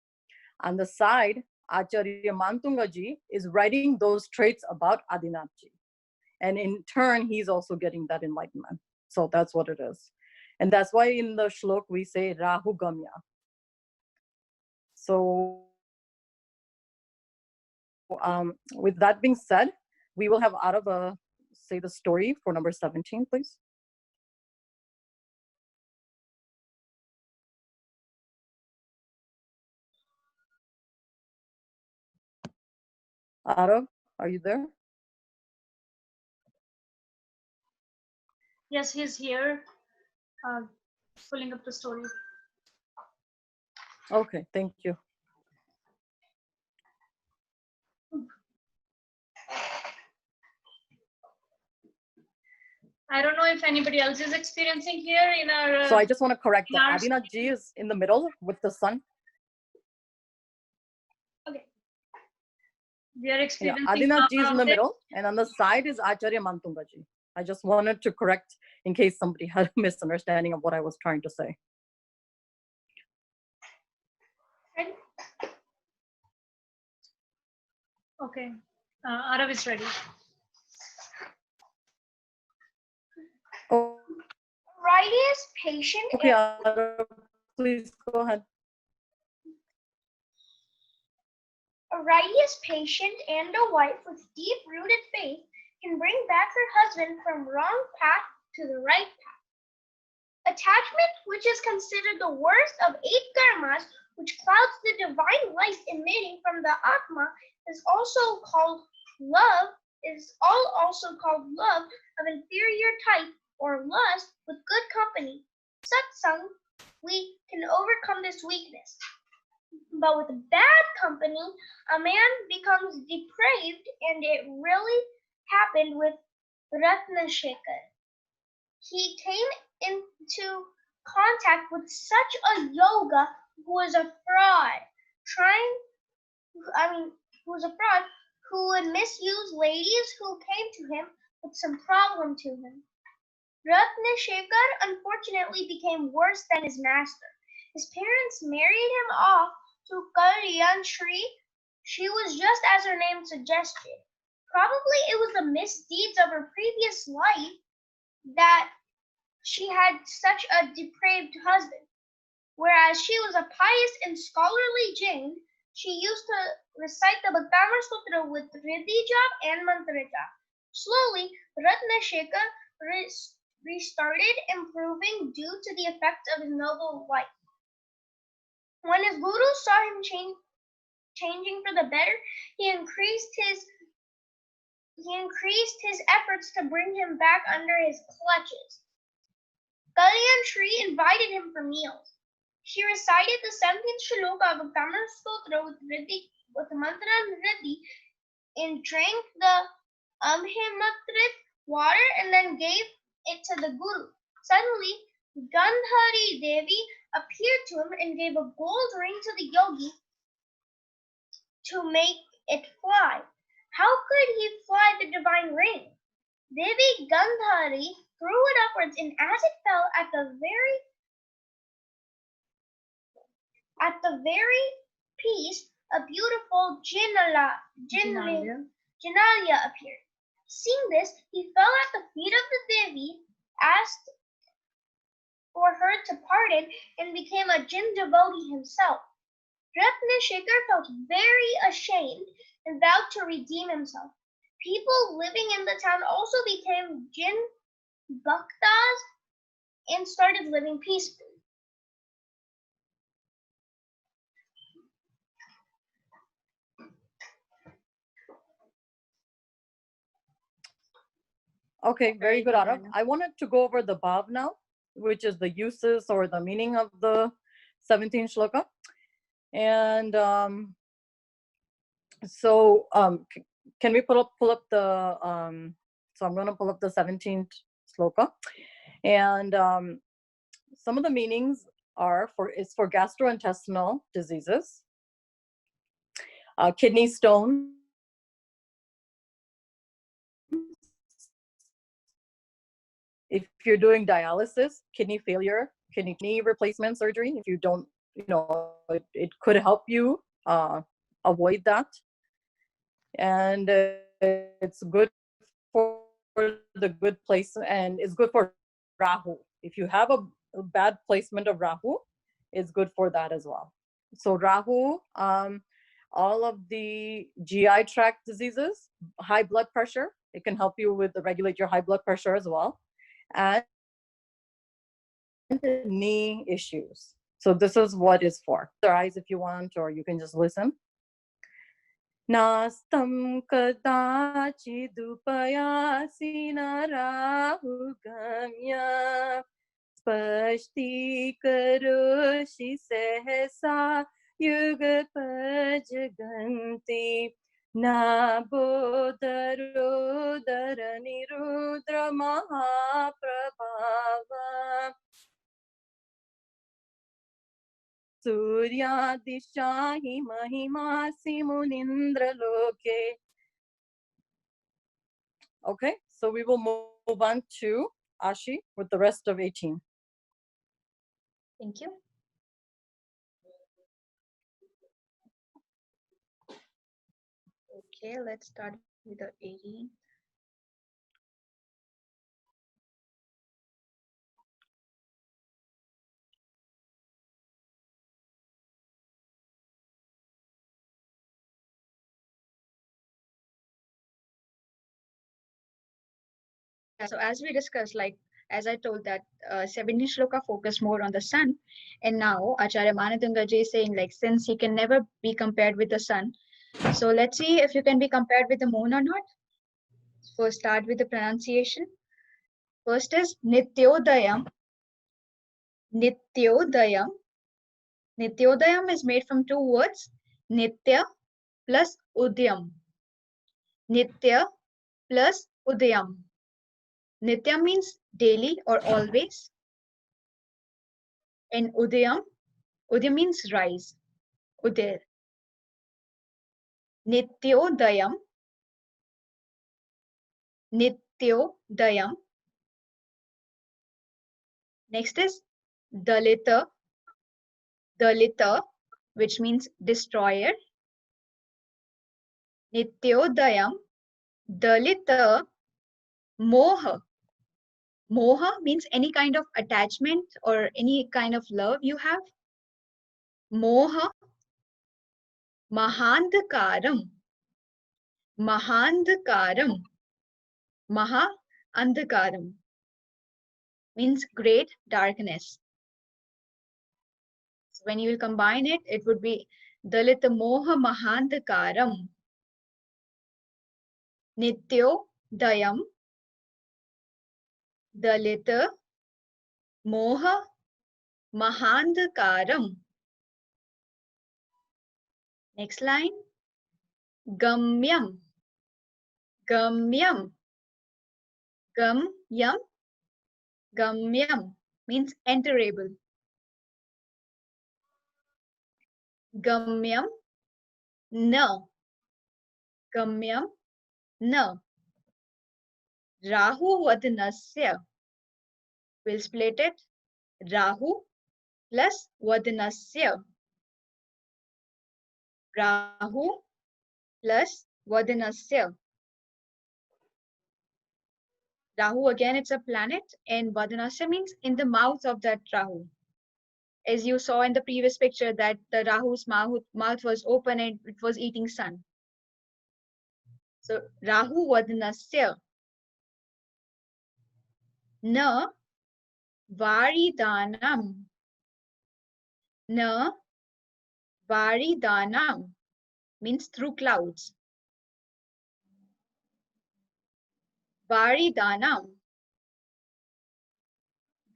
S4: On the side, Acharya Mantungaji is writing those traits about Adinathji. And in turn, he's also getting that enlightenment. So that's what it is. And that's why in the shlok, we say Rahu Gamya. So with that being said, we will have Arav say the story for number 17, please. Arav, are you there?
S1: Yes, he's here, pulling up the story.
S4: Okay, thank you.
S1: I don't know if anybody else is experiencing here in our.
S4: So I just want to correct that. Adinathji is in the middle with the sun.
S1: Okay. We are experiencing.
S4: Yeah, Adinathji is in the middle, and on the side is Acharya Mantungaji. I just wanted to correct in case somebody had a misunderstanding of what I was trying to say.
S1: Okay, Arav is ready.
S4: Oh.
S11: Riley is patient.
S4: Okay, Arav, please go ahead.
S11: Riley is patient, and a wife with deep-rooted faith can bring back her husband from wrong path to the right path. Attachment, which is considered the worst of 8 karmas, which clouds the divine light emitting from the Atma, is also called love. Of inferior type, or lust with good company. Satsang, we can overcome this weakness. But with bad company, a man becomes depraved, and it really happened with Ratnashekar. He came into contact with such a yoga who was a fraud, who would misuse ladies who came to him with some problem to him. Ratnashekar unfortunately became worse than his master. His parents married him off to Kalyan Shri. She was just as her name suggested. Probably it was the misdeeds of her previous life that she had such a depraved husband. Whereas she was a pious and scholarly Jain, she used to recite the Bhaktamar Stotra with Riddhi jap and mantra jap. Slowly, Ratnashekar restarted improving due to the effects of his noble life. When his guru saw him changing for the better, he increased his efforts to bring him back under his clutches. Kalyan Shri invited him for meals. She recited the 17th Shloka of Bhaktamar Stotra with mantra and riddhi, and drank the amhimatrit water and then gave it to the guru. Suddenly, Gandhari Devi appeared to him and gave a gold ring to the yogi to make it fly. How could he fly the divine ring? Devi Gandhari threw it upwards, and as it fell at the very piece, a beautiful Jinalia appeared. Seeing this, he fell at the feet of the Devi, asked for her to pardon, and became a Jin devotee himself. Ratnashekar felt very ashamed and vowed to redeem himself. People living in the town also became Jin Bhaktas and started living peacefully.
S4: Okay, very good, Arav. I wanted to go over the bhav now, which is the uses or the meaning of the 17th shloka. And can we pull up the, so I'm going to pull up the 17th shloka. And some of the meanings is for gastrointestinal diseases, kidney stones, if you're doing dialysis, kidney failure, kidney replacement surgery, if you don't, it could help you avoid that. And it's good for the good place, and it's good for Rahu. If you have a bad placement of Rahu, it's good for that as well. So Rahu, all of the GI tract diseases, high blood pressure, it can help you with regulate your high blood pressure as well, and knee issues. So this is what it's for. Your eyes if you want, or you can just listen. Nastam kadachidupayasina rahugamya spashti karoshi sehsa yugapajaganti nabodharodhara nirudra mahaprabhava Surya Dishahi Mahimasi Munindra Loke. Okay, so we will move on to Ashi with the rest of 18.
S2: Thank you. Okay, let's start with the 18. Yeah, so as we discussed, like as I told that 17th shloka focus more on the sun, and now Acharya Manatungaji is saying like since he can never be compared with the sun, so let's see if you can be compared with the moon or not. First start with the pronunciation. First is Nityodayam. Nityodayam. Nityodayam is made from two words, Nitya plus Udyam. Nitya plus Udyam. Nitya means daily or always. And Udayam means rise. Uday. Nityodayam. Nityodayam. Next is Dalita. Dalita, which means destroyer. Nityodayam. Dalita. Moha. Moha means any kind of attachment or any kind of love you have. Moha. Mahandakaram. Mahandakaram. Maha Andhakaram means great darkness. So when you will combine it, it would be Dalita Moha Mahandhakaram. Nityo Dayam. Dalita Moha Mahandhakaram. Next line. Gamyam. Gamyam. Gamyam. Gamyam means enterable. Gamyam. Na. Gamyam. Na. Rahu Vadnasya. We'll split it. Rahu plus Vadnasya. Rahu plus Vadnasya. Rahu again, it's a planet, and Vadnasya means in the mouth of that Rahu. As you saw in the previous picture that the Rahu's mouth was open and it was eating sun. So Rahu Vadnasya. Na Varidanam. Na Varidanam means through clouds. Varidanam.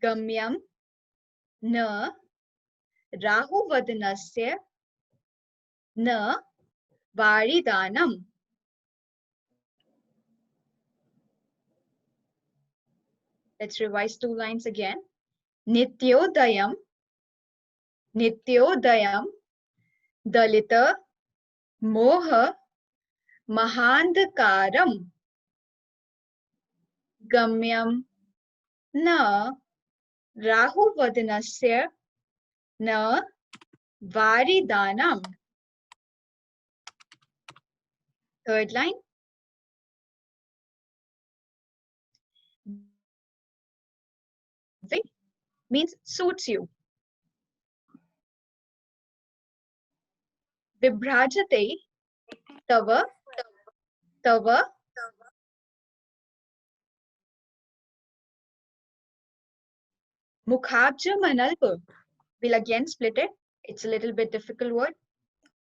S2: Gamyam. Na Rahu Vadnasya. Na Varidanam. Let's revise two lines again. Nityodayam. Nityodayam Dalita Moha Mahandakaram Gamyam Na Rahuvadnasya Na Varidanam. Third line. Means suits you. Vibhrajate tava mukhabja manalpa. We'll again split it. It's a little bit difficult word.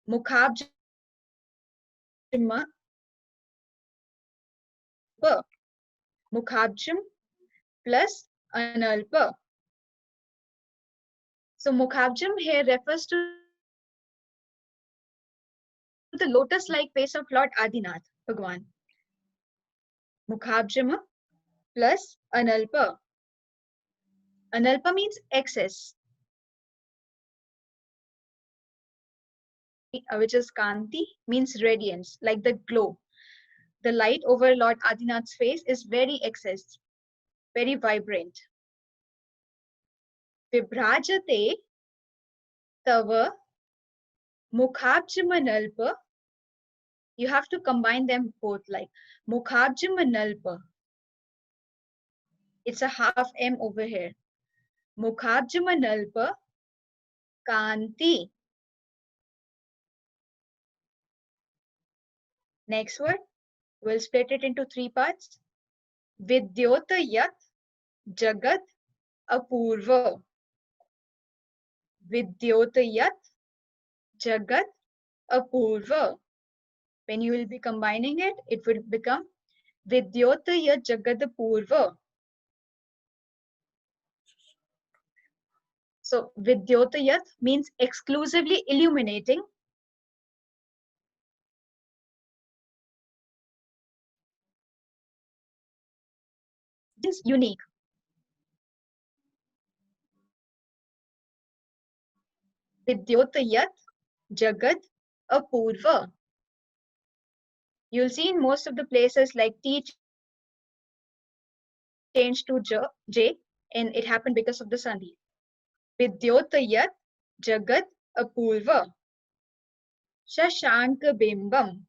S2: Mukhabja Mukhabjam plus analpa. So Mukhabjam here refers to the lotus-like face of Lord Adinath, Bhagwan. Mukhabjama plus analpa. Analpa means excess, which is Kanti, means radiance, like the glow. The light over Lord Adinath's face is very excess, very vibrant. Vibhrajate tava mukhabjamanalpa. You have to combine them both, like mukhabjamanalpa. It's a half M over here. Mukhabjamanalpa kanti. Next word, we'll split it into three parts. Vidyotayat jagat apurva. Vidyotayat jagat apurva. When you will be combining it, it will become Vidyotayat jagat apurva. So Vidyotayat means exclusively illuminating. Means unique. Vidyotayat jagat apurva. You'll see in most of the places like T changed to J, and it happened because of the sandhi. Vidyotayat jagat apurva. Shashanka bimbam.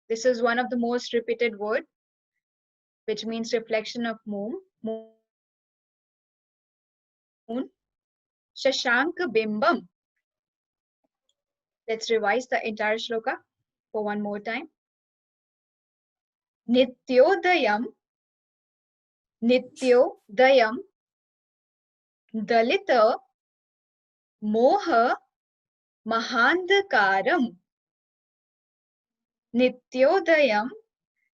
S2: This is one of the most repeated word, which means reflection of moon. Shashanka bimbam. Let's revise the entire shloka for one more time. Nityodayam Dalita Moha Mahandakaram. Nityodayam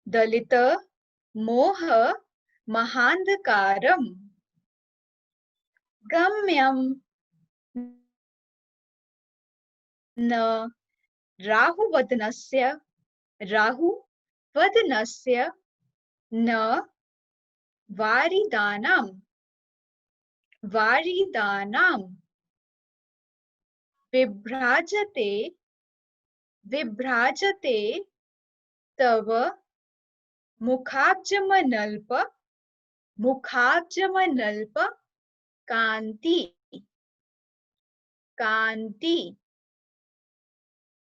S2: Dalita Moha Mahandakaram. Gamyam Na Rahuvadnasya Na Varidanam. Vibhrajate tava mukhabjamanalpa kanti.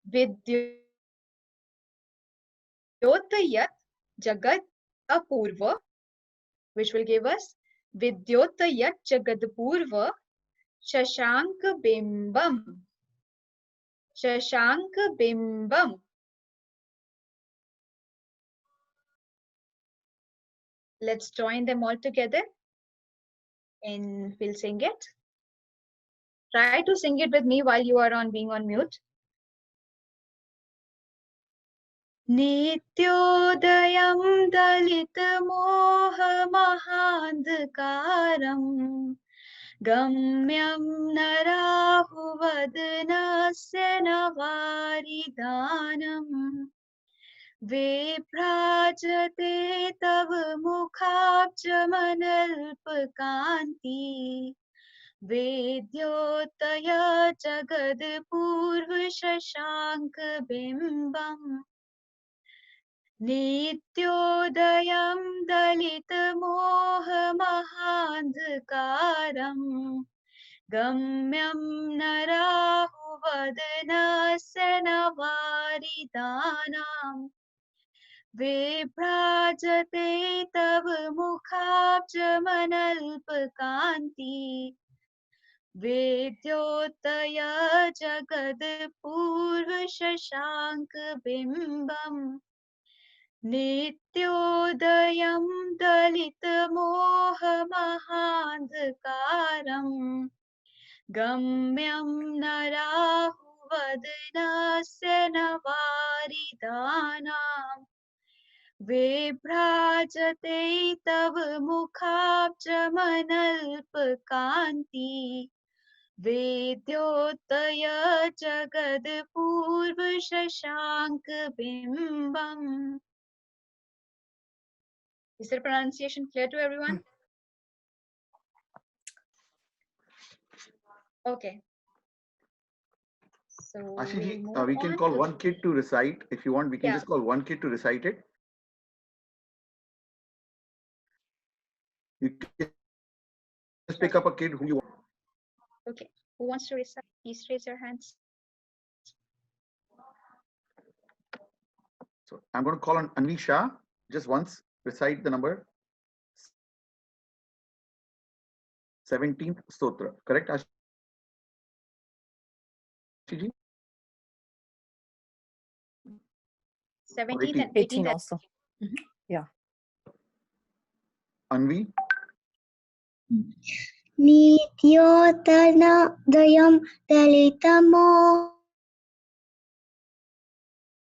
S2: Vidyotayat jagat apurva, which will give us Vidyotayat jagat apurva shashanka bimbam. Let's join them all together and we'll sing it. Try to sing it with me while you are being on mute. Nityodayam dalita moha mahandakaram Gamyam narahuvadnasya navaridanam Vibhrajate tav mukhabjamanalpakanti वेद्योतय जगत्पूर्व Shashank बिंबम नित्योदयं दलितमोहमहान्धकारम् गम्यं न राहुवदनस्य न वारिदानाम् विभ्राजते तव मुखाब्जमनल्पकान्ति वेद्योतय जगत्पूर्व शशांक बिंबम् नित्योदयं दलितमोहमहान्धकारम् गम्यं न राहुवदनस्य न वारिदानाम् विभ्राजते तव मुखाब्जमनल्पकान्ति वेद्योतय जगत्पूर्व Shashank बिंबम्. Is the pronunciation clear to everyone? Okay. So
S6: Ashiji,
S2: we'll
S6: we can call one kid to recite. If you want, we can just call one kid to recite it. You can just pick up a kid who you want.
S2: Okay. Who wants to recite? Please raise your hands.
S6: So I'm going to call on Anvi Shah. Just once, recite the number 17th Stotra. Correct, Ashiji?
S2: 17th and
S4: 18 also. Yeah.
S6: Anvi.
S3: Nityotanadayam dalitamo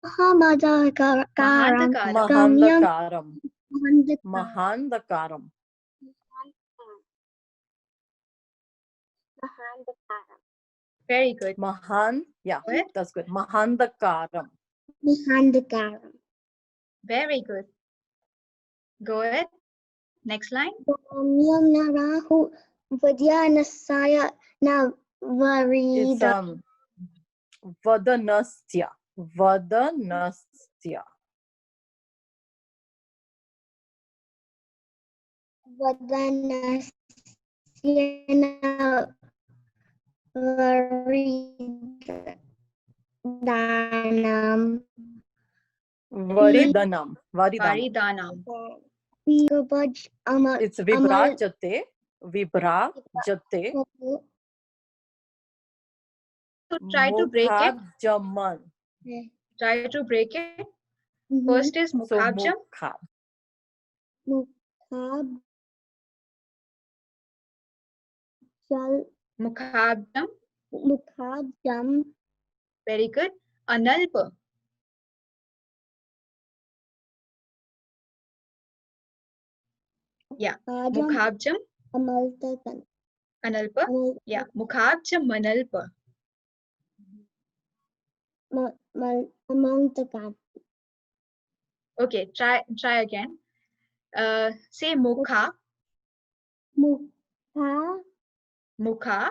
S4: Mahandakaram. Mahandakaram.
S2: Very good.
S4: Yeah, that's good. Mahandakaram.
S3: Mahandakaram.
S2: Very good. Go ahead. Next line.
S3: Gamyam narahu vadyanasaya na
S4: It's
S3: varida.
S4: Vadanasya. Vadanasya.
S3: Vadanasya na varidanam.
S4: Varidanam.
S2: Varidanam.
S4: It's vibrajate. Vibrajate.
S2: So try to break it.
S4: Mukhabjaman.
S2: Try to break it. First is mukhabjam. Mukhabjam.
S3: Mukhabjam.
S2: Very good. Analpa. Yeah. Mukhabjam. Analpa. Yeah. Mukhabjam manalpa. Okay. Try again. Say mukha. Mukha.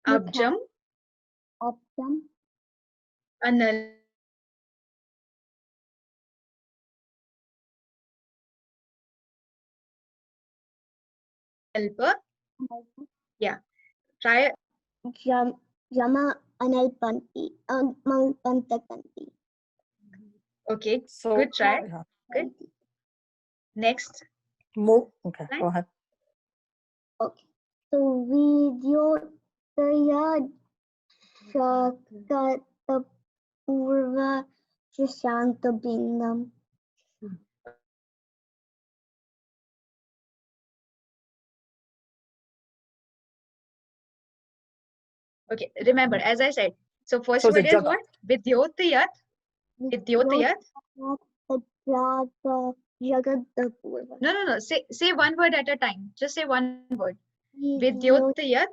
S2: Abjam. Anal. Yeah. Try.
S3: Jama analpanti. Pantakanti.
S2: Okay.
S4: So
S2: good try. Good. Next.
S4: Okay. Go ahead.
S3: Okay. So Vidyotaya Shakata Purva Shashanta Bindam.
S2: Okay, remember, as I said, so first word is what? Vidyotayat. Vidyotayat. No. Say one word at a time. Just say one word. Vidyotayat.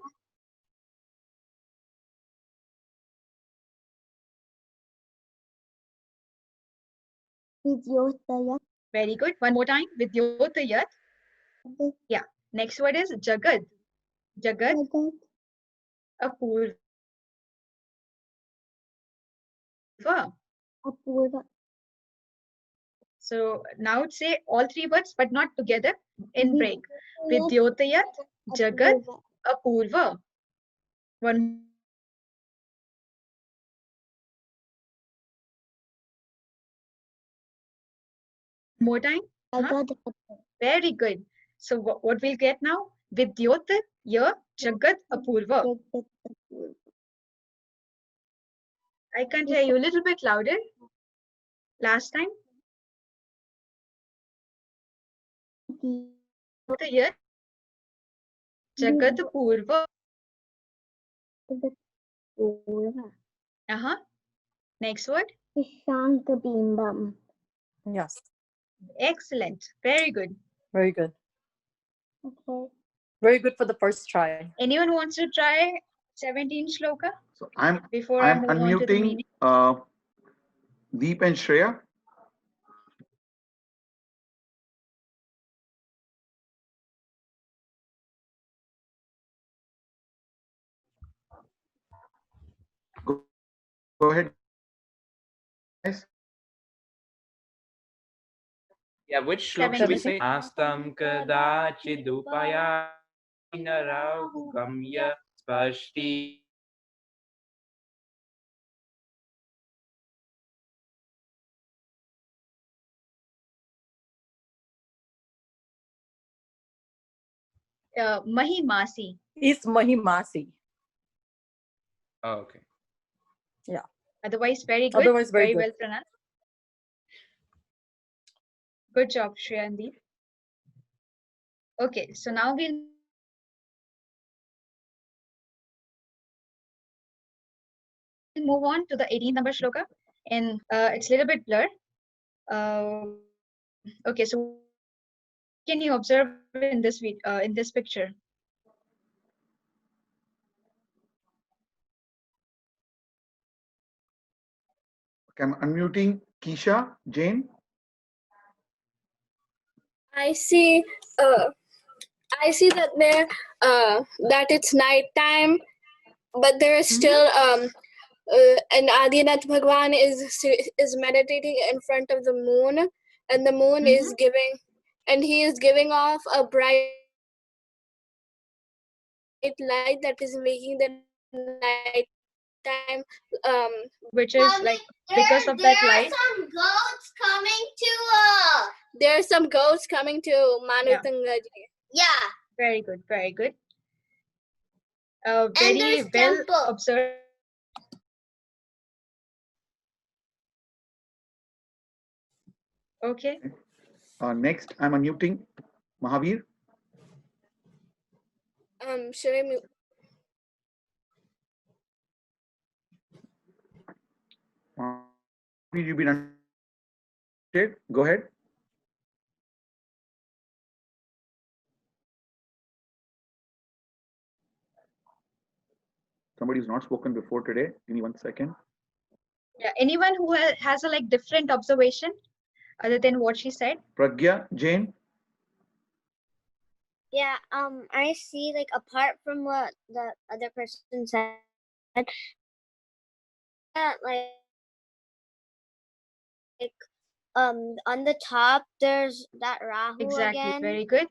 S3: Vidyotayat.
S2: Very good. One more time. Vidyotayat. Yeah. Next word is Jagad. Jagad.
S3: Apurva.
S2: So now say all three words, but not together in break.
S3: Vidyotayat,
S2: Vidyotayat, Jagat,
S3: Apurva.
S2: Apurva. One more time.
S3: Jagat,
S2: Very good. So what we'll get now? Vidyotayat, Jagat, Apurva.
S3: Jagat, Apurva.
S2: I can't hear you. A little bit louder. Last time. Vidyotayat, Jagat, Apurva.
S3: Apurva.
S2: Next word.
S3: Shankabimbam.
S4: Yes.
S2: Excellent. Very good.
S4: Very good.
S3: Okay.
S4: Very good for the first try.
S2: Anyone wants to try 17 shloka?
S6: So I'm
S2: Before I move on to the
S6: unmuting
S2: meaning.
S6: Deep and Shreya. Go ahead, guys.
S12: Yeah, which shlok should we say? Astam kadachidupaya naraugamya spashti.
S2: Mahimasi.
S4: It's Mahimasi.
S12: Oh, okay.
S4: Yeah.
S2: Otherwise, very good.
S4: Otherwise, very good.
S2: Well pronounced. Good job, Shreya and Deep. Okay, so now we'll move on to the 18th number shloka, and it's a little bit blurred. Okay, so what can you observe in this picture?
S6: Okay, I'm unmuting Keisha, Jane.
S13: I see that that it's night time, but there is still and Adinath Bhagwan is meditating in front of the moon, and the moon is he is giving off a bright light that is making the night time
S2: which is
S11: Mommy,
S2: like because of that light.
S13: There are some goats coming to Manutangaji.
S11: Yeah.
S2: Very good, very good.
S11: And
S2: Very
S11: there's
S2: well
S11: temple.
S2: observed. Okay.
S6: Next, I'm unmuting Mahavir.
S13: Should I mute?
S6: Mahavir, you've been unmuted. Go ahead. Somebody who's not spoken before today. Give me 1 second.
S2: Yeah. Anyone who has a like different observation other than what she said?
S6: Pragya, Jane.
S5: Yeah, I see like apart from what the other person said, that like on the top there's that Rahu
S2: Exactly.
S5: again.
S2: Very good.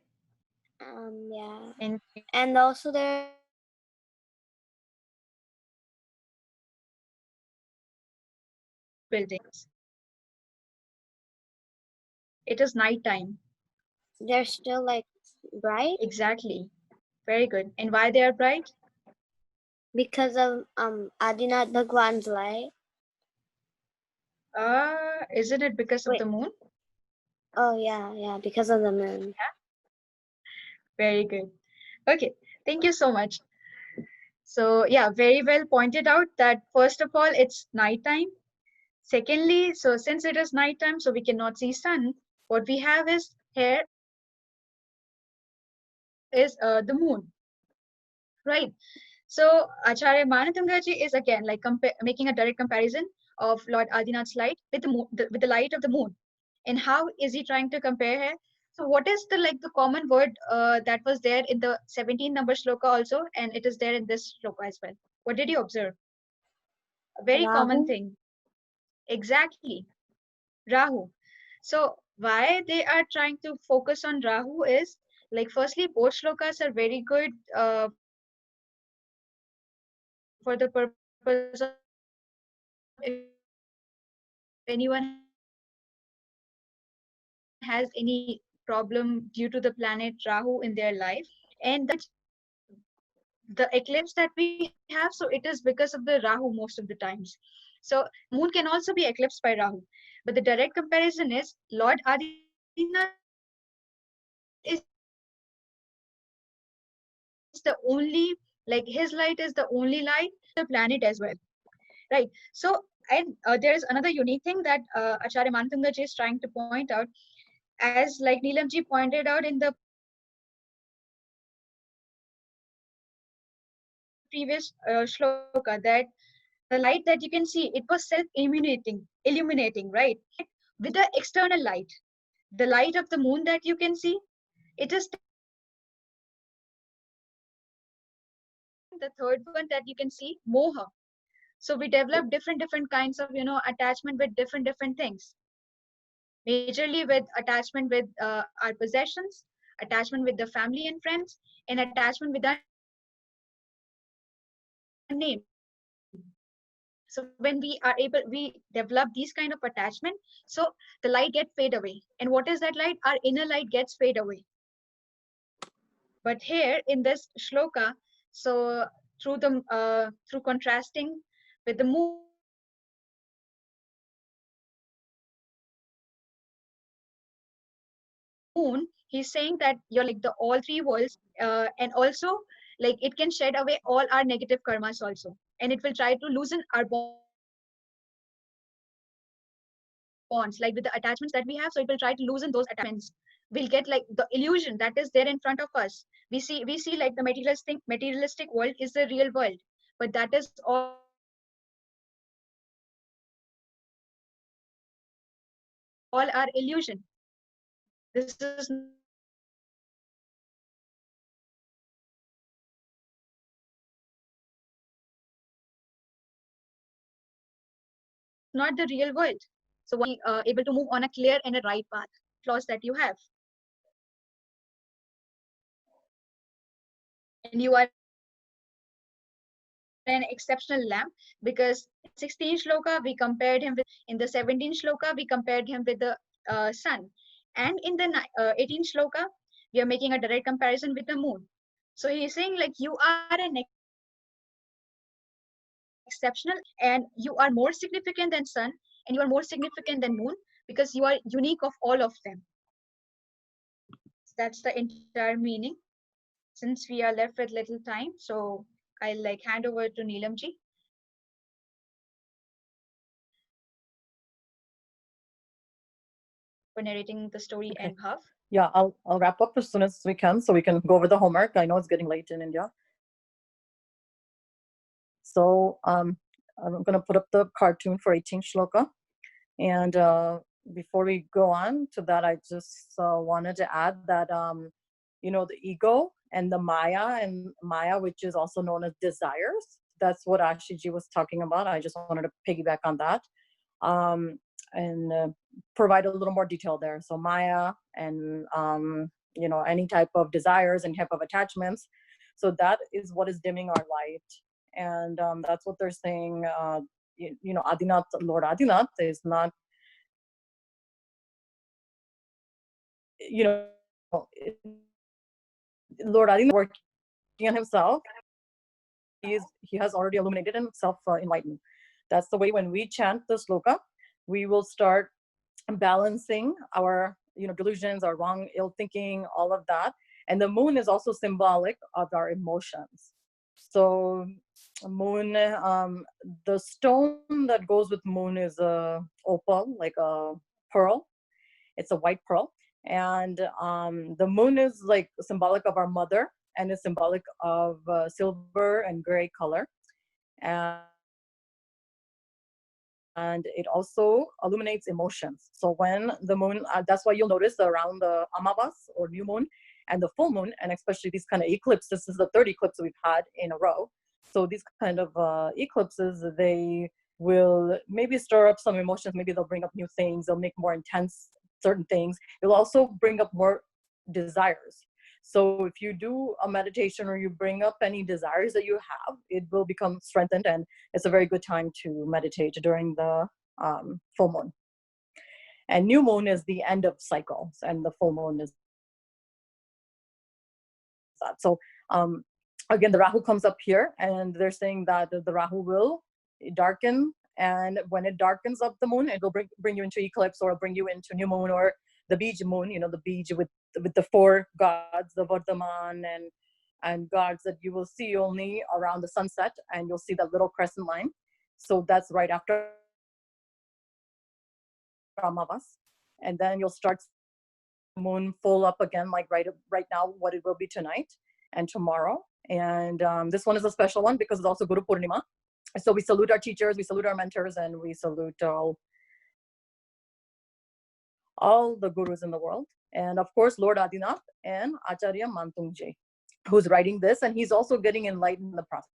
S5: Yeah. And also there
S2: buildings. It is night time.
S5: they're still like bright.
S2: Exactly. Very good. And why they are bright?
S5: Because of Adinath Bhagwan's light.
S2: Isn't it because of the moon?
S5: Oh yeah, because of the moon.
S2: Yeah. Very good. Okay, thank you so much. So yeah, very well pointed out that first of all, it's nighttime. Secondly, so since it is nighttime, so we cannot see sun, what we have is here is the moon, right? So Acharya Manatungaji is again like making a direct comparison of Lord Adinath's light with the moon, with the light of the moon. And how is he trying to compare here? So what is the common word that was there in the 17 number shloka also, and it is there in this shloka as well? What did you observe? A very common
S3: Rahu.
S2: thing. Exactly. Rahu. So why they are trying to focus on Rahu is, like, firstly, both shlokas are very good for the purpose of if anyone has any problem due to the planet Rahu in their life. And the eclipse that we have, so it is because of the Rahu most of the times. So the eclipse that we have, so it is because of the Rahu most of the times. So moon can also be eclipsed by Rahu, but the direct comparison is Lord Adinath is the only, like, his light is the only light that can shine away all our negative karmas, and it will shine to the planet as well. Right. So, and there is another unique thing that Acharya Mantunga ji is trying to point out, as like Neelam ji pointed out in the previous shloka, that the light that you can see, it was self-illuminating, illuminating, right? And with the external light, the light of the moon that you can see, it is still illuminating. The light of the moon that you can see, it is still illuminating. And the third one that you can see, moha. So we develop different kinds of, attachment with different things, majorly with attachment with our possessions, attachment with the family and friends, and attachment with our name. So when we develop these kind of attachment, so the light get fade away. And what is that light? Our inner light gets fade away. But here in this shloka, so through contrasting with the moon, he's saying like you are a negative karma person, and with the moon he's saying that you're like the all three worlds, and also, like, it can shed away all our negative karmas also, and it will try to loosen our bonds, like with the attachments that we have, so it will try to loosen those attachments. We'll get like the illusion that is there in front of us. We see like the materialistic world is the real world, but that is all our illusion. This is not the real world. So when we are able we develop different kinds of attachment, so the light get fade away. And what is that light? Our inner light. So when we are able to move on a clear and a right path, so this is not the real world. So what is the real world? So what is the flaws that you have? And you are an exceptional lamb, because in the 16th shloka we compared him with, in the 17th shloka we compared him with the sun, and in the 18th shloka we are making a direct comparison with the moon. So he's saying like you are an exceptional lamb, and you are more significant than sun, and you are more significant than moon, because you are unique of all of them. That's the entire meaning. Since we are left with little time, so I'll like hand over to Neelamji for narrating the story
S4: Okay.
S2: and Bhav.
S4: Yeah, I'll wrap up as soon as we can so we can go over the homework. I know it's getting late in India. So I'm going to put up the cartoon for 18 shloka. And before we go on to that, I just wanted to add that, the ego and the Maya, which is also known as desires, that's what Ashiji was talking about. I just wanted to piggyback on that, and provide a little more detail there. So Maya and, any type of desires and type of attachments. So that is what is dimming our light. And that's what they're saying. Adinath, Lord Adinath is not, Lord Adinath working on himself. He has already illuminated and self-enlightened. That's the way when we chant the sloka, we will start balancing our delusions, our wrong ill thinking, all of that. And the moon is also symbolic of our emotions. So moon, the stone that goes with moon is a opal, like a pearl. It's a white pearl. And the moon is like symbolic of our mother, and is symbolic of silver and gray color. And and it also illuminates emotions. So when the moon, that's why you'll notice around the Amavas or new moon and the full moon, and especially these kind of eclipses, this is the third eclipse we've had in a row. So these kind of eclipses, they will maybe stir up some emotions. Maybe they'll bring up new things. They'll make more intense certain things. It'll also bring up more desires. So if you do a meditation or you bring up any desires that you have, it will become strengthened, and it's a very good time to meditate during the full moon. And new moon is the end of cycles, and the full moon is that. So again, the Rahu comes up here, and they're saying that the Rahu will darken, and when it darkens up the moon, it will bring you into eclipse, or bring you into new moon, or the Bij moon, you know, the Bij with the four gods, the Bhaktamar and gods that you will see only around the sunset, and you'll see that little crescent line. So that's right after Amavas, and then you'll start the moon full up again, like right now, what it will be tonight and tomorrow. And this one is a special one because it's also Guru Purnima. So we salute our teachers, we salute our mentors, and we salute all the gurus in the world. And of course, Lord Adinath and Acharya Mantungji, who's writing this, and he's also getting enlightened in the process.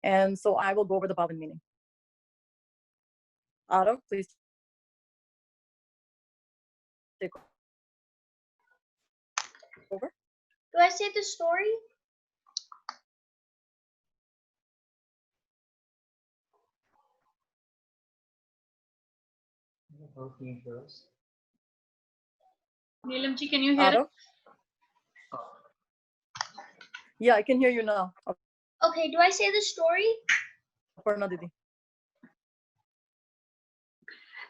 S4: And so I will go over the Bhavan meaning. Arav, please take over.
S11: Do I say the story?
S1: Neelamji, can you hear it?
S4: Yeah, I can hear you now.
S11: Okay, do I say the story?
S4: Aparna Didi.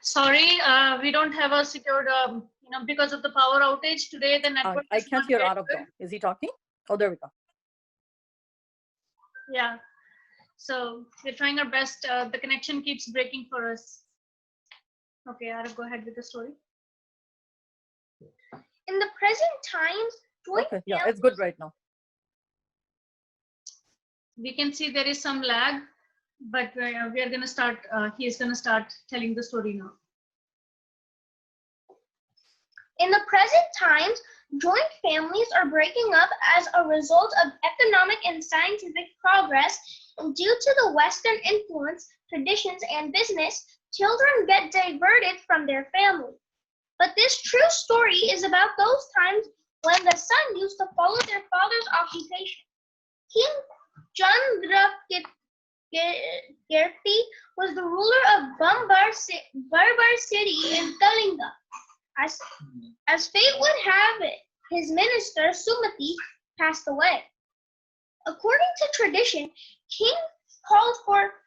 S1: Sorry, we don't have a secured, because of the power outage today, the network
S4: I
S1: is
S4: can't
S1: not
S4: hear
S1: very
S4: Arav
S1: good.
S4: though. Is he talking? Oh, there we go.
S1: Yeah, so we're trying our best. The connection keeps breaking for us. Okay, Arav, go ahead with the story.
S11: In the present times, joint
S4: Okay, yeah, it's good right now.
S1: We can see there is some lag, but we are going to start, he is going to start telling the story now.
S11: In the present times, joint families are breaking up as a result of economic and scientific progress, and due to the Western influence, traditions, and business, children get diverted from their family. But this true story is about those times when the son used to follow their father's occupation. King Chandrakirti was the ruler of Barbar city in Kalinga. As fate would have it, his minister Sumati passed away. According to tradition, King called for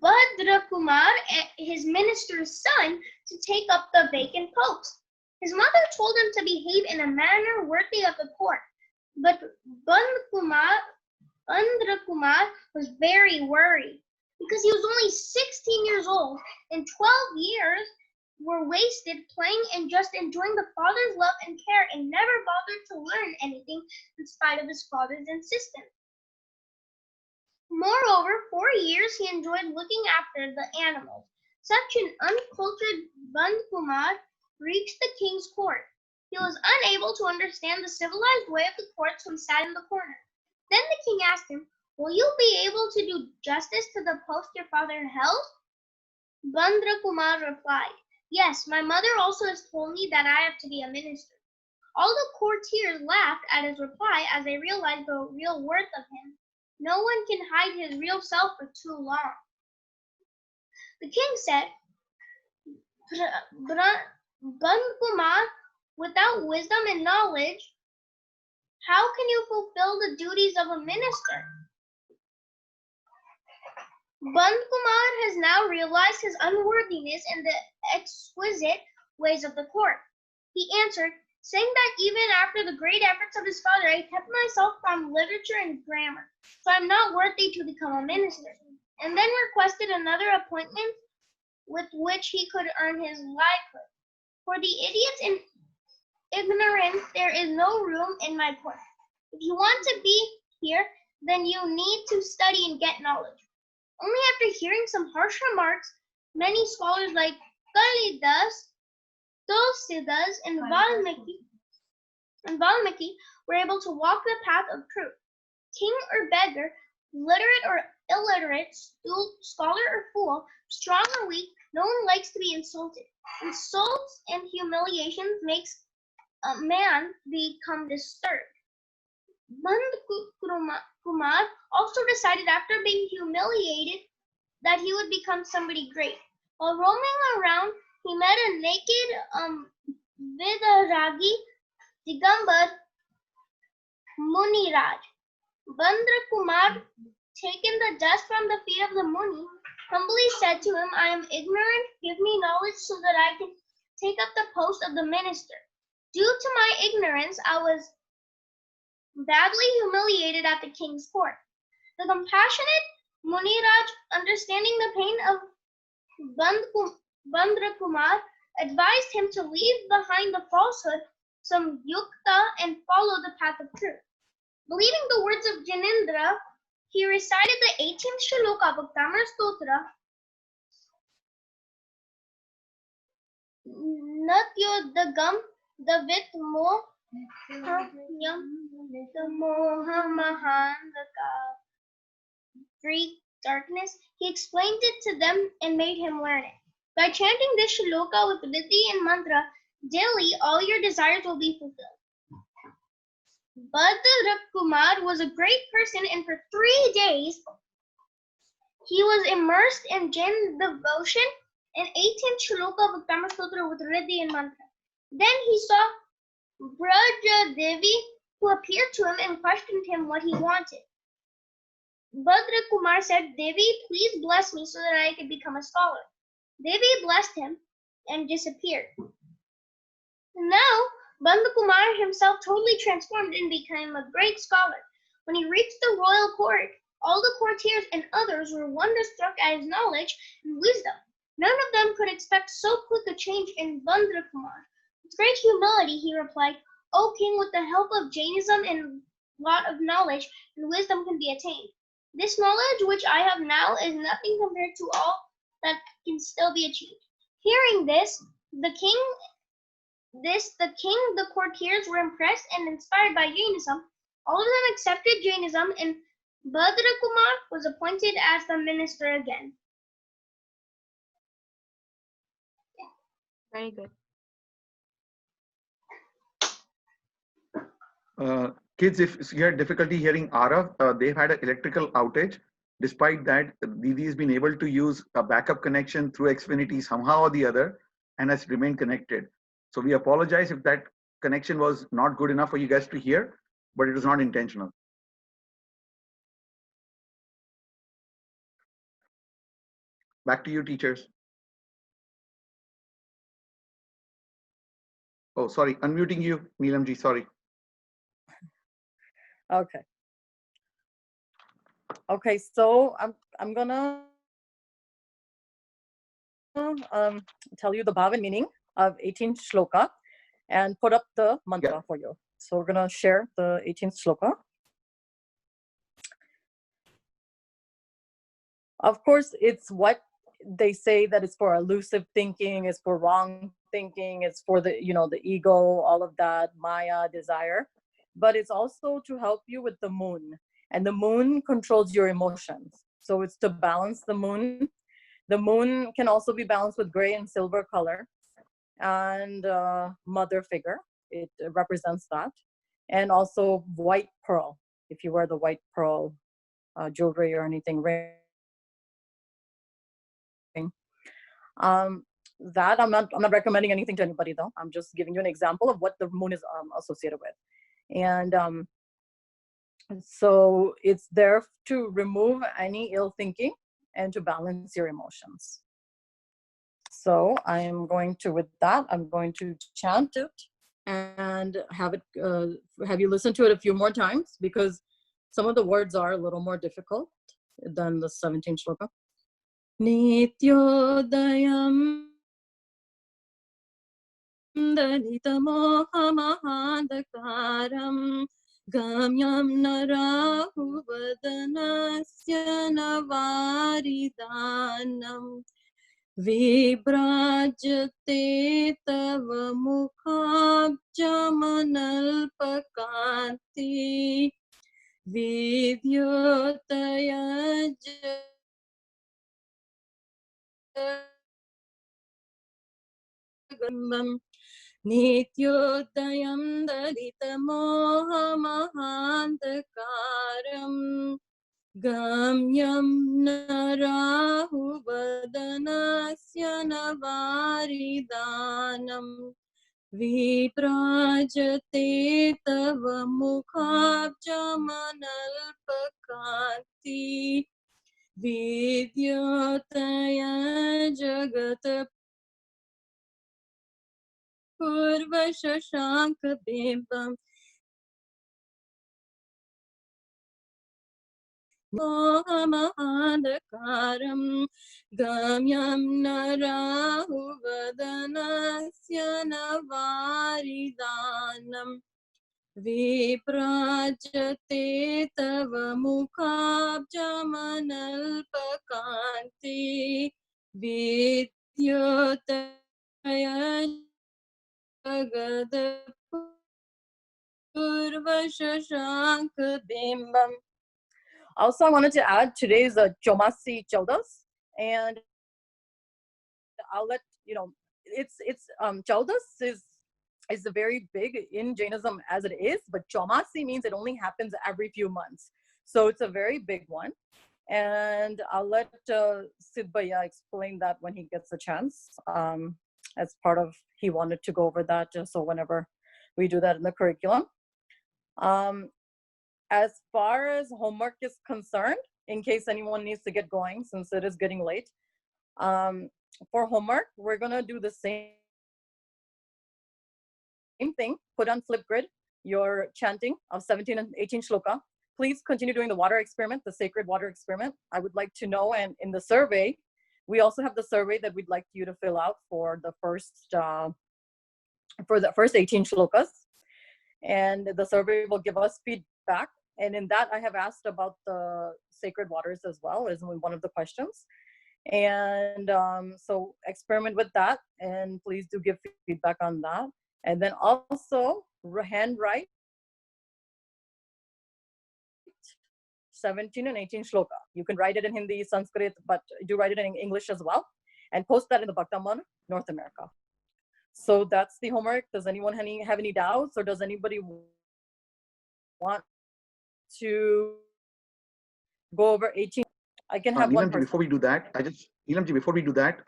S11: Bhadrakumar, his minister's son, to take up the vacant post. His mother told him to behave in a manner worthy of the court, but Bhadrakumar was very worried because he was only 16 years old, and 12 years were wasted playing and just enjoying the father's love and care, and never bothered to learn anything in spite of his father's insistence. Moreover, 4 years he enjoyed looking after the animals. Such an uncultured Bandkumar reached the king's court. He was unable to understand the civilized way of the court, so he sat in the corner. Then the king asked him, "Will you be able to do justice to the post your father held?" Bandrakumar replied, "Yes, my mother also has told me that I have to be a minister." All the courtiers laughed at his reply as they realized the real worth of him. No one can hide his real self for too long. The king said, "Bandkumar, without wisdom and knowledge, how can you fulfill the duties of a minister?" Bandkumar has now realized his unworthiness in the exquisite ways of the court. He answered, saying that even after the great efforts of his father, I kept myself from literature and grammar, so I'm not worthy to become a minister, and then requested another appointment with which he could earn his livelihood. For the idiots and ignorant, there is no room in my court. If you want to be here, then you need to study and get knowledge. Only after hearing some harsh remarks, many scholars like Kalidas, Tulsidas, and Valmiki were able to walk the path of truth. King or beggar, literate or illiterate, scholar or fool, strong or weak, no one likes to be insulted. Insults and humiliations makes a man become disturbed. Band Kumar also decided after being humiliated that he would become somebody great. While roaming around, he met a naked Vidaragi Digambar Muniraj. Bandra Kumar, taking the dust from the feet of the Muni, humbly said to him, I am ignorant, give me knowledge so that I can take up the post of the minister. Due to my ignorance, I was badly humiliated at the king's court. The compassionate Muniraj, understanding the pain of Bandra Kumar, advised him to leave behind the falsehood, some yukta, and follow the path of truth. Believing the words of Janindra, he recited the 18th Shloka of Bhaktamar Stotra, Natyodagam Davit Mo Greek darkness. He explained it to them and made him learn it. By chanting this shloka with riddhi and mantra daily, all your desires will be fulfilled. Badra Kumar was a great person, and for 3 days he was immersed in Jain devotion and 18th shloka of Bhaktamar Stotra with riddhi and mantra. Then he saw Braja Devi, who appeared to him and questioned him what he wanted. Badra Kumar said, Devi, please bless me so that I could become a scholar. Devi blessed him and disappeared. Now, Bandha Kumar himself totally transformed and became a great scholar. When he reached the royal court, all the courtiers and others were wonderstruck at his knowledge and wisdom. None of them could expect so quick a change in Bandha Kumar. With great humility, he replied, O king, with the help of Jainism and lot of knowledge and wisdom can be attained. This knowledge which I have now is nothing compared to all that can still be achieved. Hearing this, the courtiers were impressed and inspired by Jainism. All of them accepted Jainism, and Badra Kumar was appointed as the minister again.
S2: Very good.
S6: Kids, if you had difficulty hearing Arav, they've had an electrical outage. Despite that, Didi has been able to use a backup connection through Xfinity somehow or the other and has remained connected. So we apologize if that connection was not good enough for you guys to hear, but it was not intentional. Back to you, teachers. Oh, sorry, unmuting you, Neelamji, sorry.
S4: Okay. Okay, so I'm gonna tell you the bhav and meaning of 18th shloka and put up the mantra for you. So we're gonna share the 18th shloka. Of course, it's what they say that it's for elusive thinking, it's for wrong thinking, it's for the, the ego, all of that, maya, desire. But it's also to help you with the moon. And the moon controls your emotions. So it's to balance the moon. The moon can also be balanced with gray and silver color. And mother figure, it represents that. And also white pearl, if you wear the white pearl jewelry or anything, ring. That I'm not recommending anything to anybody though. I'm just giving you an example of what the moon is associated with. And so it's there to remove any ill thinking and to balance your emotions. So I'm going to chant it and have you listen to it a few more times, because some of the words are a little more difficult than the 17th shloka. Nityodayam Dalitamoha Mahandakaram Gamyam narahuvadanasya navaridanam vibrajate tava mukhabjamanalpakanti vidyotaya jagambam nityodayam daditamohamahandakaram gamyam narahuvadanasya navaridanam viprajate tava mukhabjamanalpakanti vidyotaya jagata purvashashankabimbam mohamahadakaram gamyam narahuvadanasya navaridanam viprajate tava mukhabjamanalpakanti vidyotaya jagadapurvashashankabimbam. Also, I wanted to add today's Chomasi Chaudas, and I'll let you know. It's Chaudas is very big in Jainism as it is, but Chomasi means it only happens every few months, so it's a very big one. And I'll let Sidbaya explain that when he gets a chance. As part of he wanted to go over that, just so whenever we do that in the curriculum. As far as homework is concerned, in case anyone needs to get going, since it is getting late, for homework, we're gonna do the same thing. Put on Flipgrid your chanting of 17 and 18 shloka. Please continue doing the water experiment, the sacred water experiment. I would like to know, and in the survey, we also have the survey that we'd like you to fill out for the first 18 shlokas. And the survey will give us feedback. And in that, I have asked about the sacred waters as well as one of the questions. And so experiment with that, and please do give feedback on that. And then also handwrite 17 and 18 shloka. You can write it in Hindi, Sanskrit, but do write it in English as well, and post that in the Bhaktamar, North America. So that's the homework. Does anyone have any doubts, or does anybody want to go over 18? I can have one person.
S6: Before we do that, I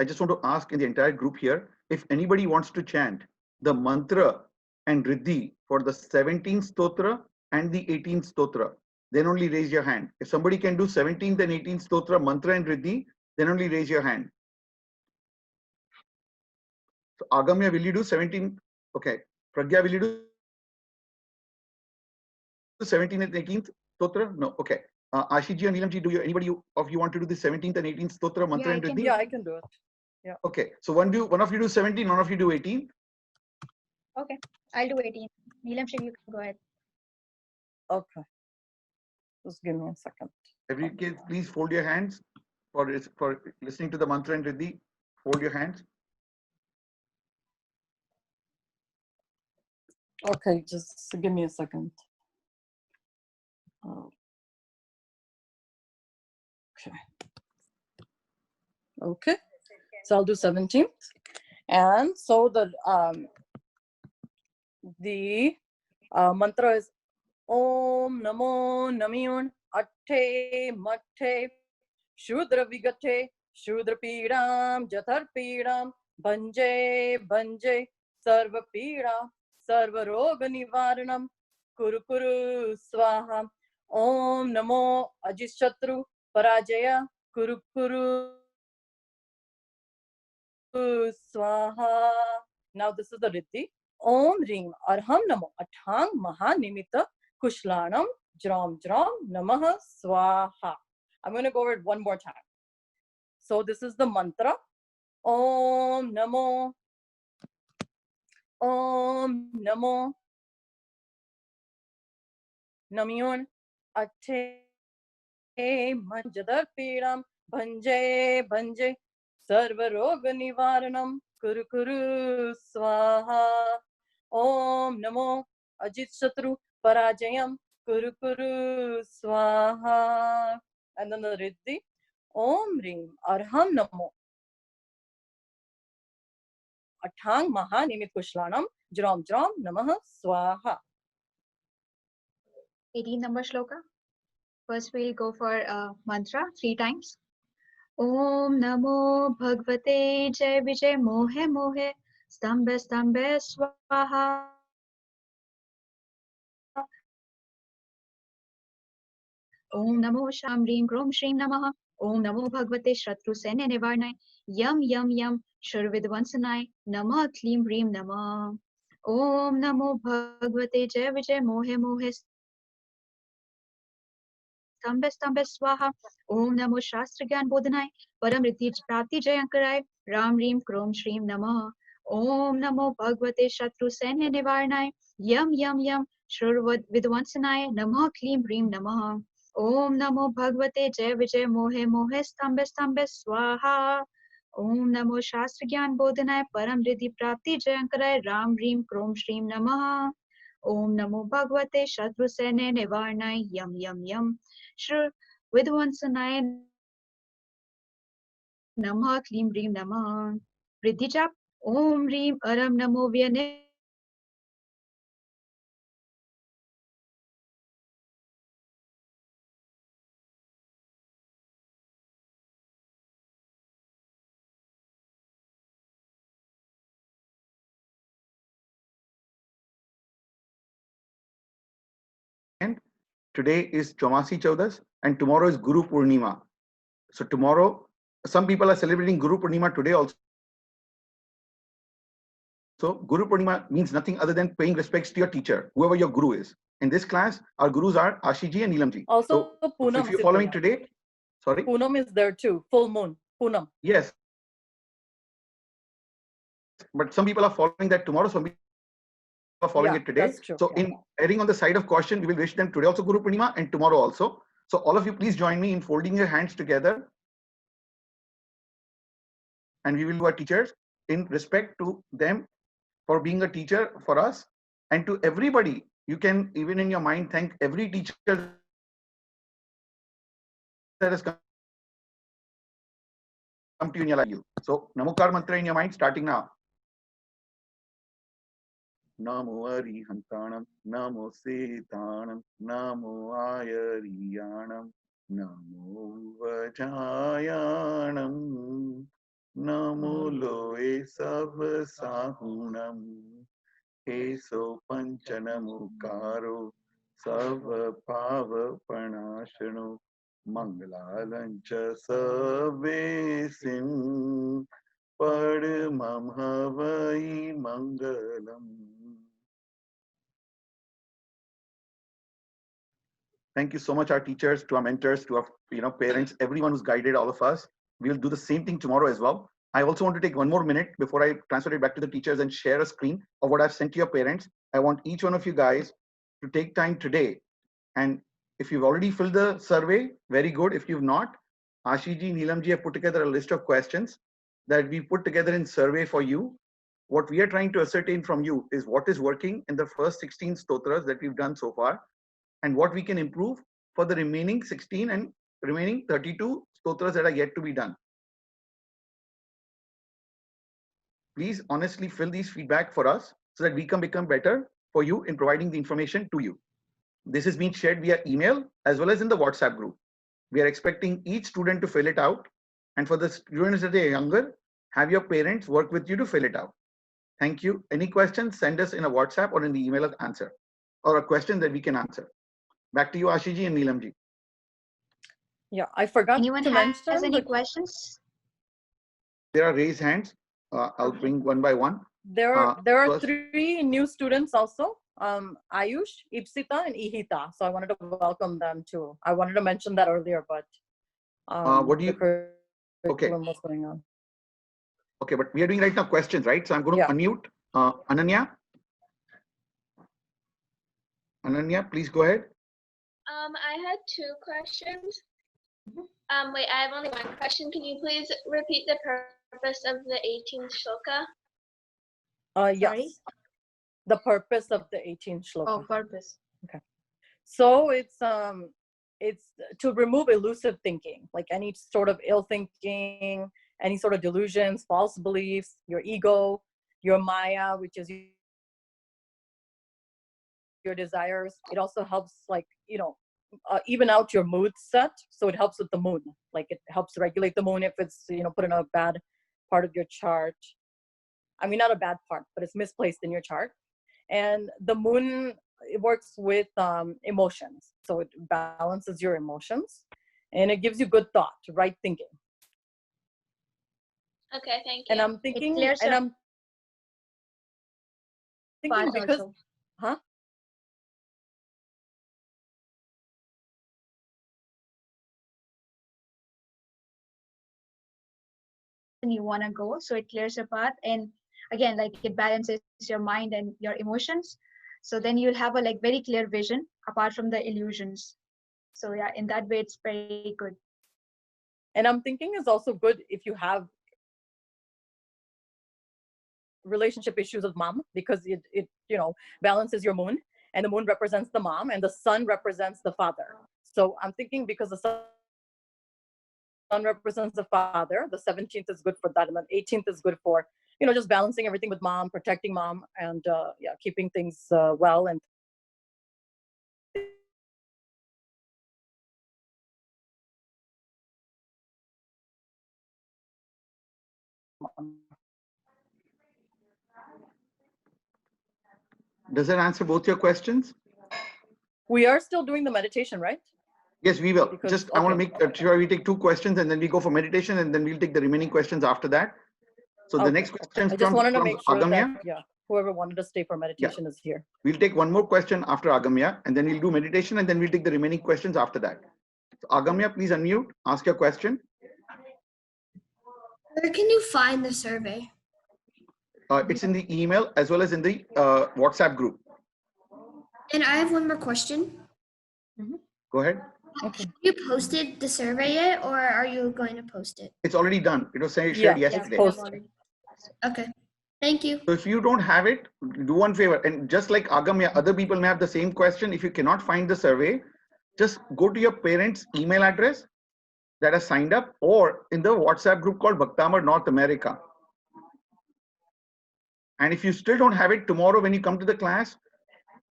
S6: just want to ask in the entire group here, if anybody wants to chant the mantra and riddhi for the 17th stotra and the 18th stotra, then only raise your hand. If somebody can do 17th and 18th stotra mantra and riddhi, then only raise your hand. So Agamya, will you do 17th? Okay. Pragya, will you do 17th and 18th stotra? No. Okay. Ashiji and Neelamji, anybody of you want to do the 17th and 18th stotra mantra and riddhi?
S4: Yeah, I can do it. Yeah.
S6: Okay. So one of you do 17, one of you do 18.
S2: Okay, I'll do 18. Neelamji, you can go ahead.
S4: Okay. Just give me a second.
S6: Every kid, please fold your hands for listening to the mantra and riddhi. Fold your hands.
S4: Okay, just give me a second. Okay. Okay. So I'll do 17th. And so the mantra is Om Namo Namyun Atte Matte Shudra Vigate Shudra Pidam Jathar Pidam Banje Banje Sarva Pida Sarva Roga Nivaranam Kuru Kuru Swaha Om Namo Ajishatru Parajaya Kuru Kuru Swaha. Now this is the Riddhi. Om Ring Arham Namo Athang Mahanimita Kushlanam Jram Jram Namaha Swaha. I'm going to go over it one more time. So this is the mantra. Om Namo. Om Namo. Namyun Ate Manjadarpiram Bhanje Bhanje Sarvaroga Nivaranam Kuru Kuru Swaha. Om Namo Ajit Shatru Parajayam Kuru Kuru Swaha. And then the Riddhi Om Rim Arham Namo Athang Mahanimit Kushlanam Jrom Jrom Namah Swaha.
S2: 18 number shloka. First we'll go for mantra 3 times. Om Namo Bhagavate Jai Vijay Mohe Mohe Stambhe Stambhe Swaha. Om Namo Sham Rim Grom Shrim Namaha. Om Namo Bhagavate Shatru Sene Nivarnai Yam Yam Yam Shurvidvansanai Namah Klim Rim Namah. Om Namo Bhagavate Jai Vijay Mohe Mohe Stambhe Stambhe Swaha. Om Namo Shastra Gyan Bodhanai Param Riddhi Prapti Jayankarai Ram Rim Krom Shrim Namah. Om Namo Bhagavate Shatru Sene Nivarnai Yam Yam Yam Shurvidvansanai Namah Klim Rim Namah. Om Namo Bhagavate Jai Vijay Mohe Mohe Stambhe Stambhe Swaha. Om Namo Shastra Gyan Bodhanai Param Riddhi Prapti Jayankarai Ram Rim Krom Shrim Namah. Om Namo Bhagavate Shatru Sene Nivarnai Yam Yam Yam Shur Vidvansanai Namah Klim Rim Namah. Riddhi Jap Om Rim Aram Namo Vyane
S6: Today is Chomasi Chaudas and tomorrow is Guru Purnima. So tomorrow, some people are celebrating Guru Purnima today also. So Guru Purnima means nothing other than paying respects to your teacher, whoever your guru is. In this class, our gurus are Ashiji and Neelamji.
S4: Also,
S6: so
S4: Poonam
S6: if you're following today, sorry?
S4: Poonam is there too, full moon, Poonam.
S6: Yes. But some people are following that tomorrow, some people are following it today. So in erring on the side of caution, we will wish them today also Guru Purnima and tomorrow also. So all of you, please join me in folding your hands together. And we will do our teachers in respect to them for being a teacher for us, and to everybody. You can even in your mind thank every teacher that has come to you in your life. So Namokar mantra in your mind starting now. Namo Arihantanam, Namo Setanam, Namo Ayariyanam, Namo Vajayanam, Namo Loe Savasahunam, Eso Panchanamukaro, Sava Pava Panashano, Mangalalancha Savesim, Padmam Havai Mangalam. Thank you so much, our teachers, to our mentors, to our parents, everyone who's guided all of us. We'll do the same thing tomorrow as well. I also want to take one more minute before I transfer it back to the teachers and share a screen of what I've sent to your parents. I want each one of you guys to take time today. And if you've already filled the survey, very good. If you've not, Ashiji, Neelamji have put together a list of questions that we put together in survey for you. What we are trying to ascertain from you is what is working in the first 16 stotras that we've done so far, and what we can improve for the remaining 16 and remaining 32 stotras that are yet to be done. Please honestly fill these feedback for us so that we can become better for you in providing the information to you. This is being shared via email as well as in the WhatsApp group. We are expecting each student to fill it out. And for the students that are younger, have your parents work with you to fill it out. Thank you. Any questions, send us in a WhatsApp or in the email answer, or a question that we can answer. Back to you, Ashiji and Neelamji.
S4: Yeah, I forgot
S2: Anyone
S4: to mention.
S2: Has any questions?
S6: There are raised hands. I'll bring one by one.
S4: There are 3 new students also. Ayush, Ipsita, and Ihita. So I wanted to welcome them too. I wanted to mention that earlier, but
S6: what do you? Okay.
S4: What's going on?
S6: Okay, but we are doing right now questions, right? So I'm going to unmute Ananya. Ananya, please go ahead.
S11: I had two questions. Wait, I have only one question. Can you please repeat the purpose of the 18th shloka?
S4: Yes. The purpose of the 18th shloka.
S2: Oh, purpose.
S4: Okay. So it's to remove elusive thinking, like any sort of ill thinking, any sort of delusions, false beliefs, your ego, your maya, which is your desires. It also helps, like, even out your mood set. So it helps with the moon. Like it helps regulate the moon if it's, put in a bad part of your chart. I mean, not a bad part, but it's misplaced in your chart. And the moon, it works with emotions. So it balances your emotions and it gives you good thought, right thinking.
S11: Okay, thank you.
S4: And I'm thinking, because,
S2: also.
S4: Huh?
S2: You want to go, so it clears your path, and again, like, it balances your mind and your emotions, so then you'll have a very clear vision apart from the illusions. So yeah, in that way it's very good.
S4: And I'm thinking is also good if you have relationship issues with mom, because it balances your moon, and the moon represents the mom and the sun represents the father. So I'm thinking because the sun represents the father, the 17th is good for that, and then 18th is good for just balancing everything with mom, protecting mom, and keeping things well. And
S6: Does that answer both your questions?
S4: We are still doing the meditation, right?
S6: Yes, we will. I want to make sure we take two questions and then we go for meditation, and then we'll take the remaining questions after that. So the next question
S4: I just wanted to make sure
S6: Agamya.
S4: that whoever wanted to stay for meditation is here.
S6: We'll take one more question after Agamya, and then we'll do meditation, and then we'll take the remaining questions after that. So Agamya, please unmute, ask your question.
S14: Where can you find the survey?
S6: It's in the email as well as in the WhatsApp group.
S14: And I have one more question.
S6: Go ahead.
S14: Have you posted the survey yet, or are you going to post it?
S6: It's already done. It was shared yesterday.
S14: Okay. Thank you.
S6: So if you don't have it, do one favor. And just like Agamya, other people may have the same question. If you cannot find the survey, just go to your parents' email address that has signed up, or in the WhatsApp group called Bhaktamar North America. And if you still don't have it, tomorrow when you come to the class,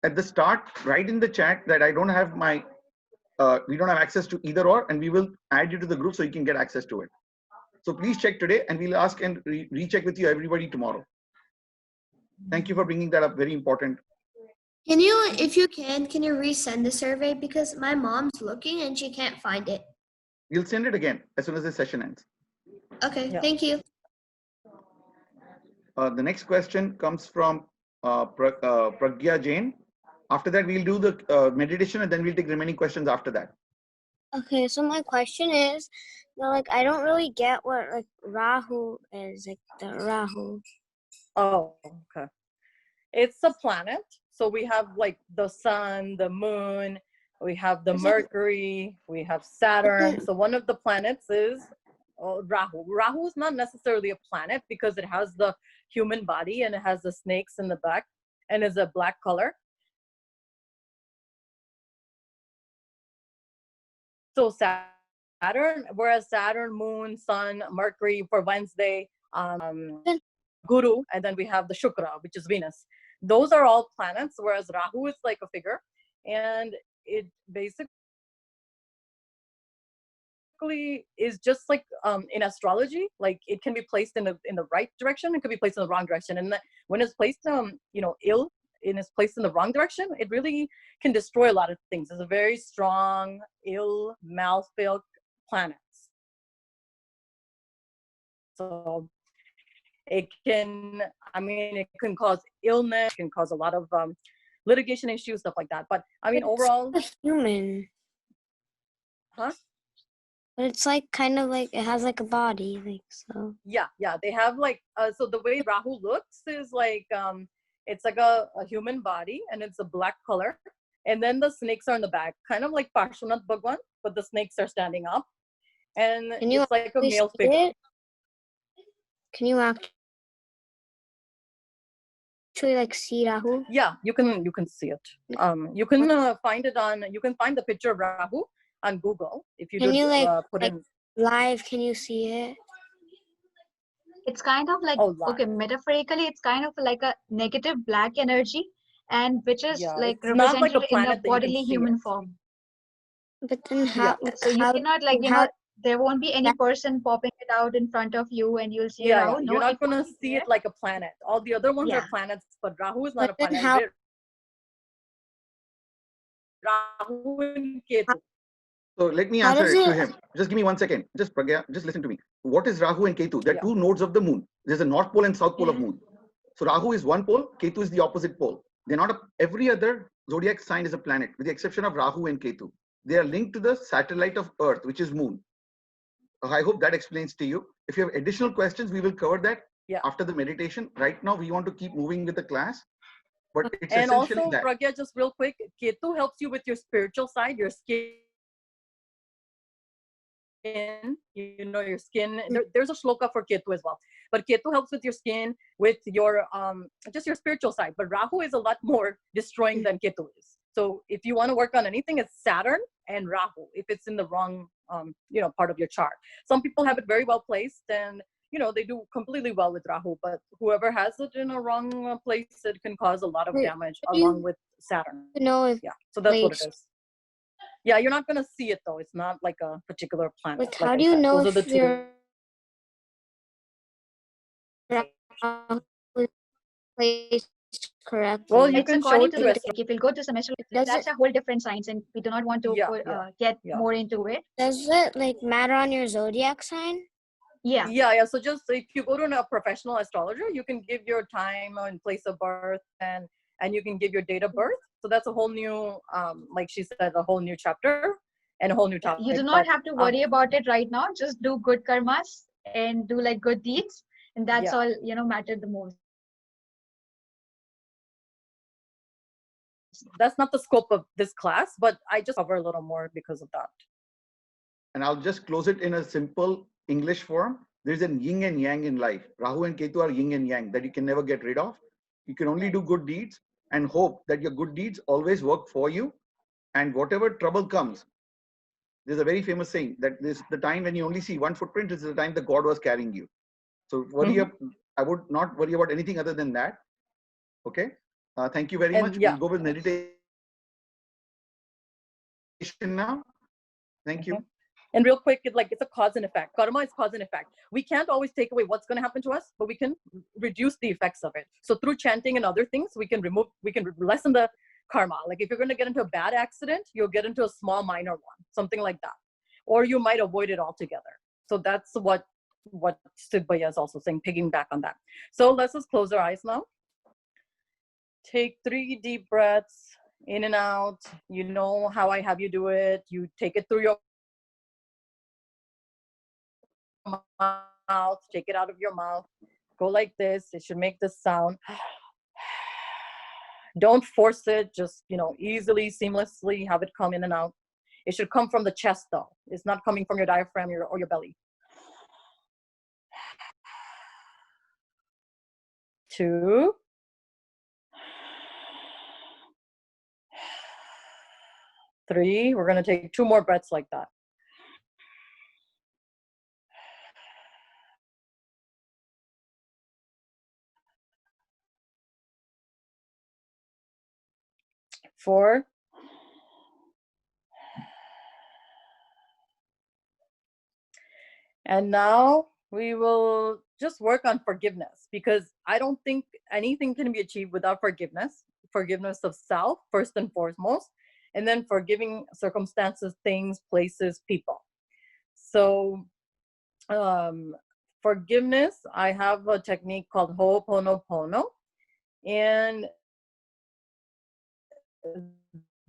S6: at the start, write in the chat that I don't have my, we don't have access to either or, and we will add you to the group so you can get access to it. So please check today, and we'll ask and recheck with you everybody tomorrow. Thank you for bringing that up. Very important.
S14: Can you, if you can you resend the survey, because my mom's looking and she can't find it.
S6: We'll send it again as soon as the session ends.
S14: Okay, thank you.
S6: The next question comes from Pragya Jain. After that, we'll do the meditation, and then we'll take remaining questions after that.
S5: Okay, so my question is, I don't really get what Rahu is, the Rahu.
S4: Oh, okay. It's a planet. So we have the sun, the moon, we have the Mercury, we have Saturn. So one of the planets is Rahu. Rahu is not necessarily a planet because it has the human body and it has the snakes in the back and is a black color. So Saturn, whereas Saturn, Moon, Sun, Mercury for Wednesday, Guru, and then we have the Shukra, which is Venus. Those are all planets, whereas Rahu is like a figure, and it basically is just like in astrology, it can be placed in the right direction, it could be placed in the wrong direction, and when it's placed ill and it's placed in the wrong direction, it really can destroy a lot of things. It's a very strong, ill, malefic planet. So it can cause illness, it can cause a lot of litigation issues, stuff like that. But I mean, overall,
S5: it's human.
S4: Huh?
S5: But it's kind of it has a body, so.
S4: Yeah, they have so the way Rahu looks is it's like a human body, and it's a black color, And then the snakes are in the back, kind of like Parshvanath Bhagwan, but the snakes are standing up. And it's like a male figure.
S5: Can you actually like see Rahu?
S4: Yeah, you can see it. You can find the picture of Rahu on Google if you
S5: Can you
S4: put in
S5: live. Can you see it?
S2: It's kind of like, okay, metaphorically, it's kind of like a negative black energy, and which is like
S4: it's not like
S2: represented
S4: a
S2: in a
S4: planet that you can
S2: bodily
S4: see
S2: human
S4: it.
S2: form.
S5: But then how?
S2: So you cannot like, there won't be any person popping it out in front of you and you'll see Rahu. No,
S4: you're not gonna see it like a planet. All the other ones are planets, but Rahu is not a planet. Rahu and Ketu.
S6: So let me answer it to him. Just give me 1 second. Just Pragya, just listen to me. What is Rahu and Ketu? They're two nodes of the moon. There's a north pole and south pole of moon. So Rahu is one pole, Ketu is the opposite pole. They're not every other zodiac sign is a planet, with the exception of Rahu and Ketu. They are linked to the satellite of Earth, which is moon. I hope that explains to you. If you have additional questions, we will cover that after the meditation. Right now, we want to keep moving with the class. But it's
S4: and
S6: essentially
S4: also,
S6: that.
S4: Pragya, just real quick, Ketu helps you with your spiritual side, your skin. Your skin. There's a shloka for Ketu as well. But Ketu helps with your skin, with your just your spiritual side. But Rahu is a lot more destroying than Ketu is. So if you want to work on anything, it's Saturn and Rahu. If it's in the wrong part of your chart, some people have it very well placed, and they do completely well with Rahu. But whoever has it in a wrong place, it can cause a lot of damage along with Saturn. So that's what it is. Yeah, you're not gonna see it though. It's not like a particular planet.
S5: But how do you know if you're placed correctly?
S4: Well, you can show it
S2: to the if we'll go to semester, that's a whole different science, and we do not want to get more into it.
S5: Does it matter on your zodiac sign?
S4: Yeah. So just if you go to a professional astrologer, you can give your time and place of birth, and you can give your date of birth. So that's a whole new, like she said, a whole new chapter and a whole new topic.
S2: You do not have to worry about it right now. Just do good karmas and do like good deeds, and that's all matter the most.
S4: That's not the scope of this class, but I just cover a little more because of that.
S6: And I'll just close it in a simple English form. There's a yin and yang in life. Rahu and Ketu are yin and yang that you can never get rid of. You can only do good deeds and hope that your good deeds always work for you. And whatever trouble comes, there's a very famous saying that this the time when you only see one footprint is the time the God was carrying you. So I would not worry about anything other than that. Okay. Thank you very much. We'll go with meditation now. Thank you.
S4: And real quick, it's a cause and effect. Karma is cause and effect. We can't always take away what's going to happen to us, but we can reduce the effects of it. So through chanting and other things, we can lessen the karma. Like if you're going to get into a bad accident, you'll get into a small minor one, something like that. Or you might avoid it altogether. So that's what Siddhbhaya is also saying, piggyback on that. So let's just close our eyes now. Take 3 deep breaths in and out. You know how I have you do it. You take it through your mouth, take it out of your mouth, go like this. It should make this sound. Don't force it, just easily, seamlessly have it come in and out. It should come from the chest though. It's not coming from your diaphragm or your belly. 2, 3. We're going to take 2 more breaths like that. 4. And now we will just work on forgiveness, because I don't think anything can be achieved without forgiveness. Forgiveness of self, first and foremost, and then forgiving circumstances, things, places, people. So forgiveness, I have a technique called Ho'oponopono, and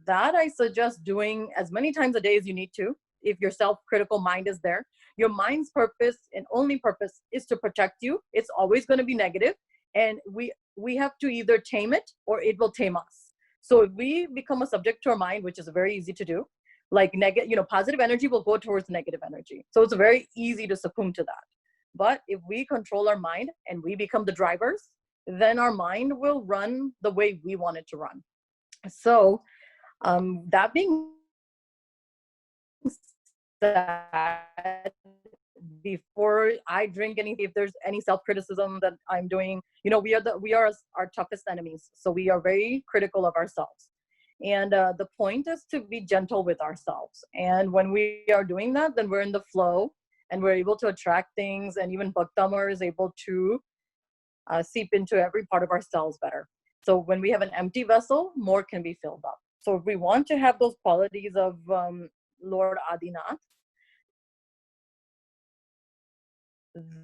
S4: that I suggest doing as many times a day as you need to. If your self-critical mind is there, your mind's purpose and only purpose is to protect you. It's always going to be negative, and we have to either tame it or it will tame us. So if we become a subject to our mind, which is very easy to do, like positive energy will go towards negative energy. So it's very easy to succumb to that. But if we control our mind and we become the drivers, then our mind will run the way we want it to run. So that being said, before I drink anything, if there's any self-criticism that I'm doing, we are our toughest enemies. So we are very critical of ourselves. And the point is to be gentle with ourselves. And when we are doing that, then we're in the flow and we're able to attract things. And even Bhaktamar is able to seep into every part of our cells better. So when we have an empty vessel, more can be filled up. So if we want to have those qualities of Lord Adinath,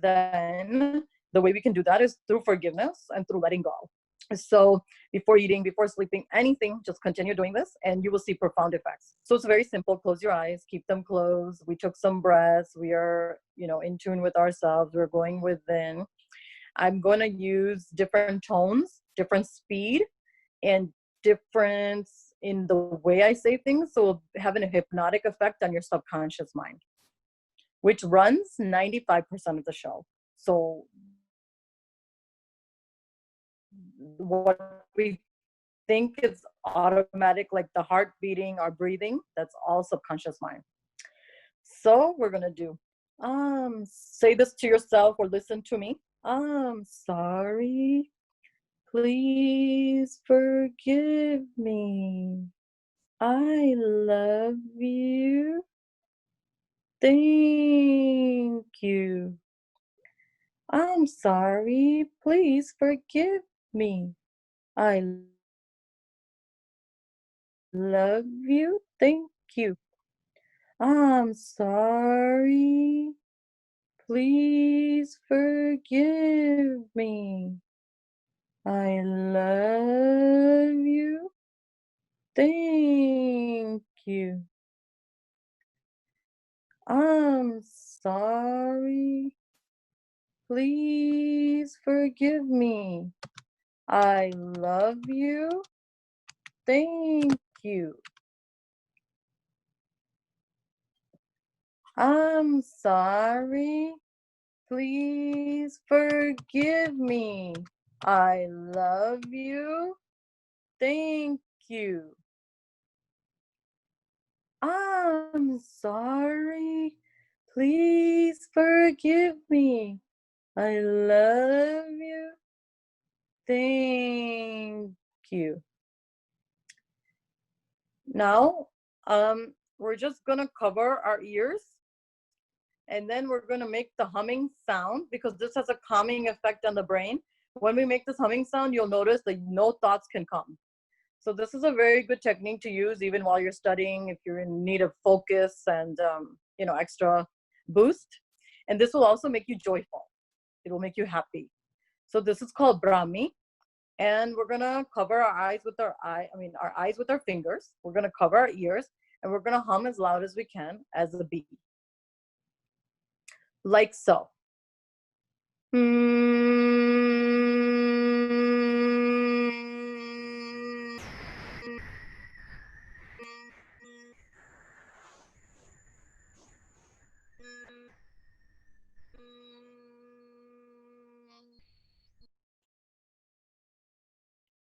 S4: then the way we can do that is through forgiveness and through letting go. So before eating, before sleeping, anything, just continue doing this and you will see profound effects. So it's very simple. Close your eyes, keep them closed. We took some breaths. We are, in tune with ourselves. We're going within. I'm going to use different tones, different speed, and difference in the way I say things. So it'll have a hypnotic effect on your subconscious mind, which runs 95% of the show. So what we think is automatic, like the heart beating or breathing, that's all subconscious mind. So we're going to do, say this to yourself or listen to me. I'm sorry. Please forgive me. I love you. Thank you. I'm sorry. Please forgive me. I love you. Thank you. I'm sorry. Please forgive me. I love you. Thank you. I'm sorry. Please forgive me. I love you. Thank you. I'm sorry. Please forgive me. I love you. Thank you. I'm sorry. Please forgive me. I love you. Thank you. Now, we're just gonna cover our ears and then we're gonna make the humming sound because this has a calming effect on the brain. When we make this humming sound, you'll notice that no thoughts can come. So this is a very good technique to use even while you're studying, if you're in need of focus and, extra boost. And this will also make you joyful. It will make you happy. So this is called Brahmi. And we're gonna cover our eyes with our eyes with our fingers. We're gonna cover our ears and we're gonna hum as loud as we can as a beat. Like so.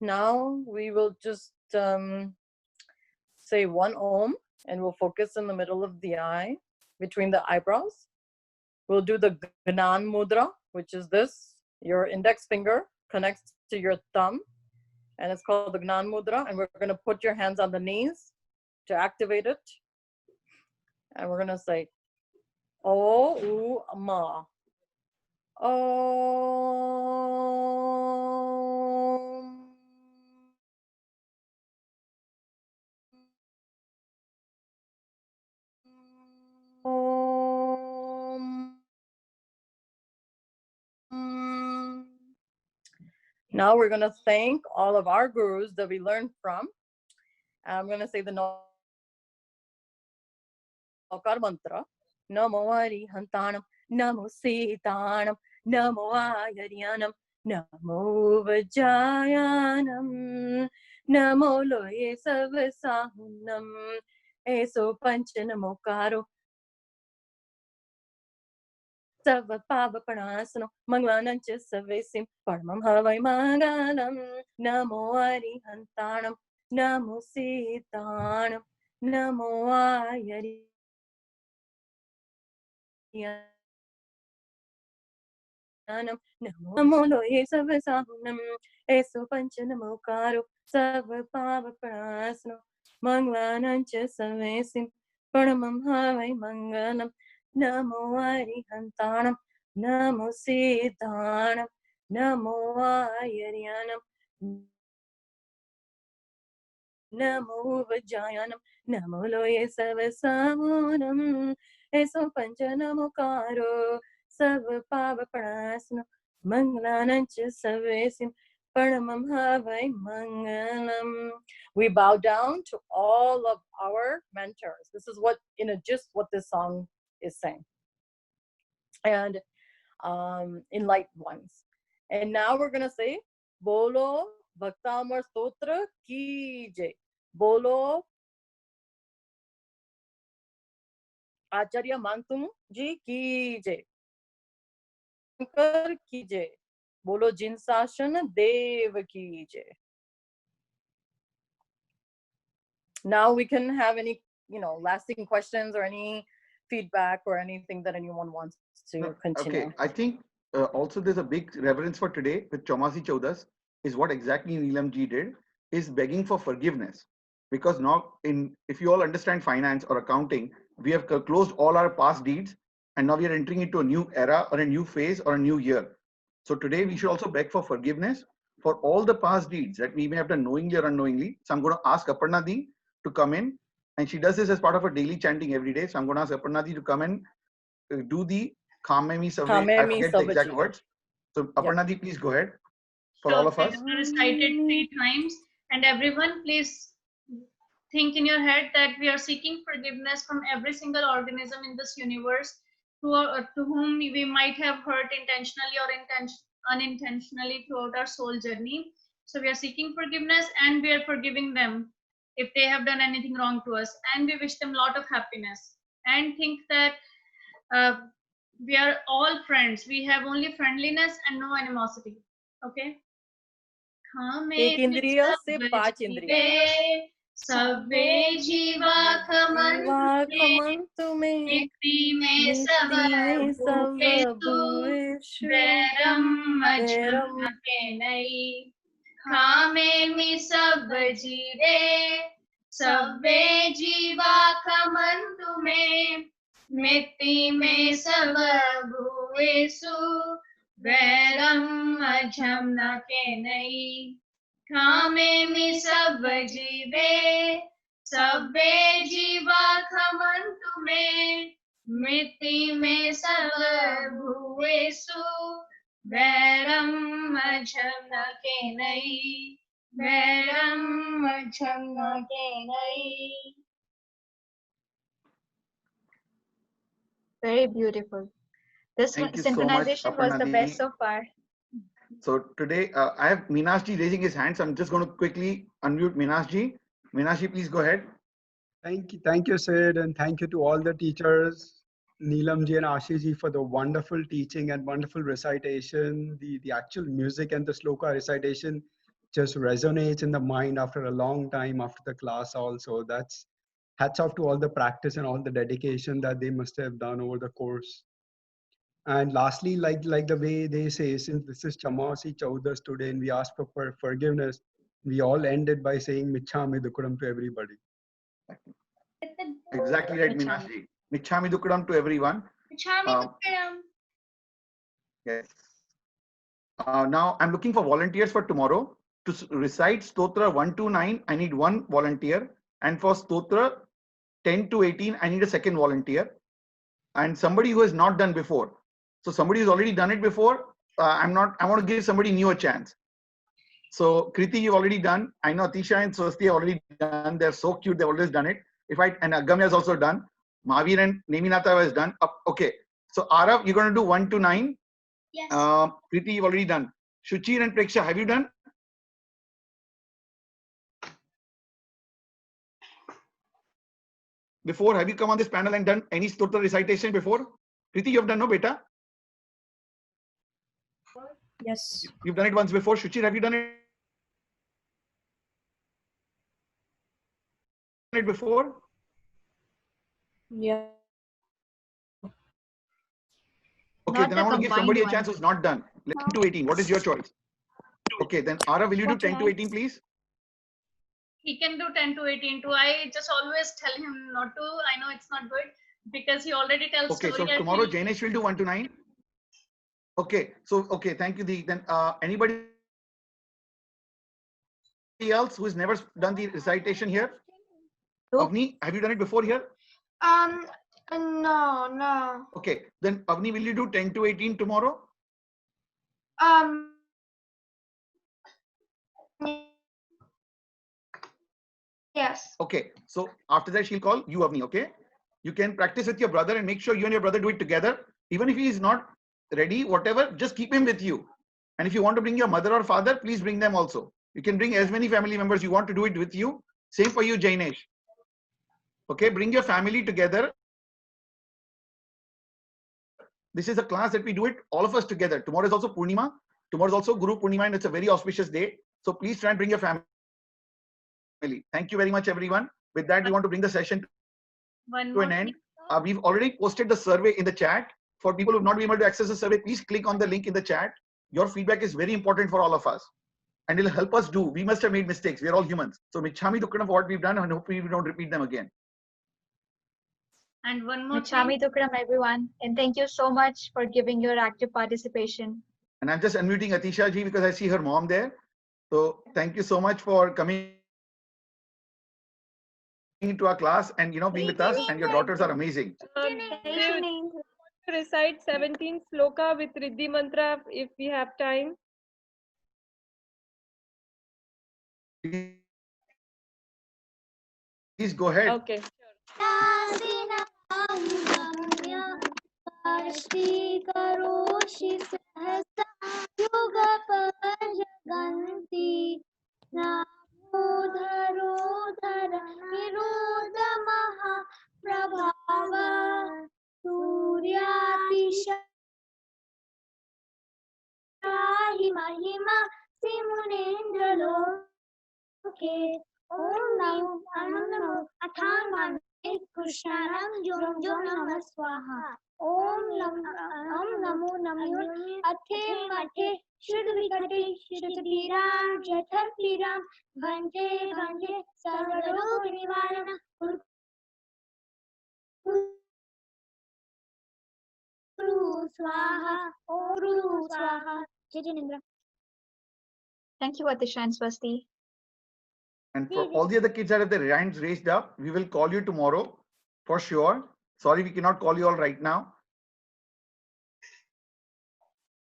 S4: Now we will just say one Om and we'll focus in the middle of the eye, between the eyebrows. We'll do the Gnan Mudra, which is this. Your index finger connects to your thumb and it's called the Gnan Mudra. And we're gonna put your hands on the knees to activate it. And we're gonna say, O U Ma. Om. Now we're going to thank all of our gurus that we learned from. I'm going to say the Nokar mantra. Namo Arihantanam, Namo Sitanam, Namo Ayaryanam, Namo Vajayanam, Namo loye savasahunam. Eso pancha namokaro. Sava pava panasano. Manglanancha savesim. Paramam havai mangalam. Namo arihantanam. Namo sitanam. Namo ayari. Namo loye savasahunam. Eso pancha namokaro. Sava pava panasano. Manglanancha savesim. Paramam havai mangalam. Namo arihantanam. Namo siddhanam. Namo ayaryanam. Namo vajayanam. Namo loye savasahunam. Eso pancha namokaro. Sava pava panasano. Manglanancha savesim. Paramam havai mangalam. We bow down to all of our mentors. This is what, just what this song is saying. And enlightened ones. And now we're going to say, Bolo Bhaktamar Stotra ki jai. Bolo Acharya Mantum ji ki jai. Shankar ki jai. Bolo Jinsashan Dev ki jai. Now we can have any, lasting questions or any feedback or anything that anyone wants to continue.
S6: Okay, I think also there's a big reverence for today with Chaumasi Chaudas is what exactly Neelamji did, is begging for forgiveness. Because now, if you all understand finance or accounting, we have closed all our past deeds and now we are entering into a new era or a new phase or a new year. So today we should also beg for forgiveness for all the past deeds that we may have done knowingly or unknowingly. So I'm going to ask Aparna Di to come in, and she does this as part of her daily chanting every day. So I'm going to ask Aparna Di to come and do the Khamemi survey. I forget the exact words. So Aparna Di, please go ahead for all of us.
S1: We're going to recite it 3 times, and everyone please think in your head that we are seeking forgiveness from every single organism in this universe to whom we might have hurt intentionally or unintentionally throughout our soul journey. So we are seeking forgiveness and we are forgiving them if they have done anything wrong to us, and we wish them a lot of happiness and think that we are all friends. We have only friendliness and no animosity. Okay?
S4: एक इंद्रिय से 5 इंद्रिय
S1: सब्बे जीवा खमन तुम्हें मिट्टी में सब भूषु वैरम अजम के नई खामे में सब जीरे सब्बे जीवा खमन तुम्हें मिट्टी में सब भूसु वैरम अजम के नई खामे में सब जीवे सब्बे जीवा खमन तुम्हें मिट्टी में सब भूसु वैरम अजम के नई वैरम अजम के नई.
S2: Very beautiful. This synchronization was the best so far.
S6: So today I have Meenashji raising his hand. So I'm just going to quickly unmute Meenashji. Meenashji, please go ahead.
S15: Thank you, Sid, and thank you to all the teachers, Neelamji and Ashishji, for the wonderful teaching and wonderful recitation. The actual music and the shloka recitation just resonates in the mind after a long time after the class also. That's hats off to all the practice and all the dedication that they must have done over the course. And lastly, like the way they say, since this is Chaumasi Chaudas today and we ask for forgiveness, we all ended by saying Michhami Dukkuram to everybody.
S6: Exactly right, Meenashji. Michhami Dukkuram to everyone.
S1: Michhami Dukkuram.
S6: Yes. Now I'm looking for volunteers for tomorrow to recite Stotra 1 to 9. I need one volunteer, and for Stotra 10 to 18, I need a second volunteer, and somebody who has not done before. So somebody who's already done it before, I want to give somebody new a chance. So Kriti, you've already done. I know Atisha and Swasti have already done. They're so cute. They've always done it. And Agamya has also done. Mahavir and Neminata has done. Okay. So Arav, you're going to do 1 to 9.
S11: Yes.
S6: Kriti, you've already done. Shuchir and Preksha, have you done? before? Have you come on this panel and done any Stotra recitation before? Kriti, you have done, no, beta?
S2: Yes.
S6: You've done it once before. Shuchir, have you done it before?
S16: Yeah.
S6: Okay,
S2: Not
S6: then
S2: a
S6: I want to give
S2: combined
S6: somebody a
S2: one.
S6: chance who's not done. 10 to 18. What is your choice? Okay, then Ara, will you do 10 to 18, please?
S1: He can do 10 to 18 too. I just always tell him not to. I know it's not good because he already tells
S6: Okay, so
S1: story.
S6: tomorrow Jainesh will do 1 to 9. Okay, so okay, thank you. Then anybody else who has never done the recitation here? Avni, have you done it before here?
S8: No.
S6: Okay, then Avni, will you do 10 to 18 tomorrow?
S8: Yes.
S6: Okay, so after that she'll call you, Avni. Okay, you can practice with your brother and make sure you and your brother do it together. Even if he is not ready, whatever, just keep him with you. And if you want to bring your mother or father, please bring them also. You can bring as many family members you want to do it with you. Same for you, Jainesh. Okay, bring your family together. This is a class that we do it all of us together. Tomorrow is also Purnima. Tomorrow is also Guru Purnima, and it's a very auspicious day. So please try and bring your family. Thank you very much, everyone. With that, we want to bring the session to an end. We've already posted the survey in the chat. For people who have not been able to access the survey, please click on the link in the chat. Your feedback is very important for all of us. And it'll help us do. We must have made mistakes. We're all humans. So Michhami Dukkanam for what we've done, and hopefully we don't repeat them again.
S1: And one more
S2: Michhami Dukkanam, everyone. And thank you so much for giving your active participation.
S6: And I'm just unmuting Atisha ji because I see her mom there. So thank you so much for coming into our class and being with us. And your daughters are amazing.
S16: Recite 17th Shloka with Riddhi Mantra if we have time.
S6: Please go ahead.
S16: Okay.
S3: महिमा सिमुनेन्द्रलो के ओम नमो अथांग कृष्णारं जो नमः स्वाहा ओम नमो अथे मथे शुद्ध विकटे शुद्ध पीराम जठर पीराम भंजे सर्वरोग निवारण स्वाहा ओम स्वाहा जय Jinendra.
S2: Thank you, Atisha and Swasti.
S6: And for all the other kids that have their hands raised up, we will call you tomorrow for sure. Sorry, we cannot call you all right now.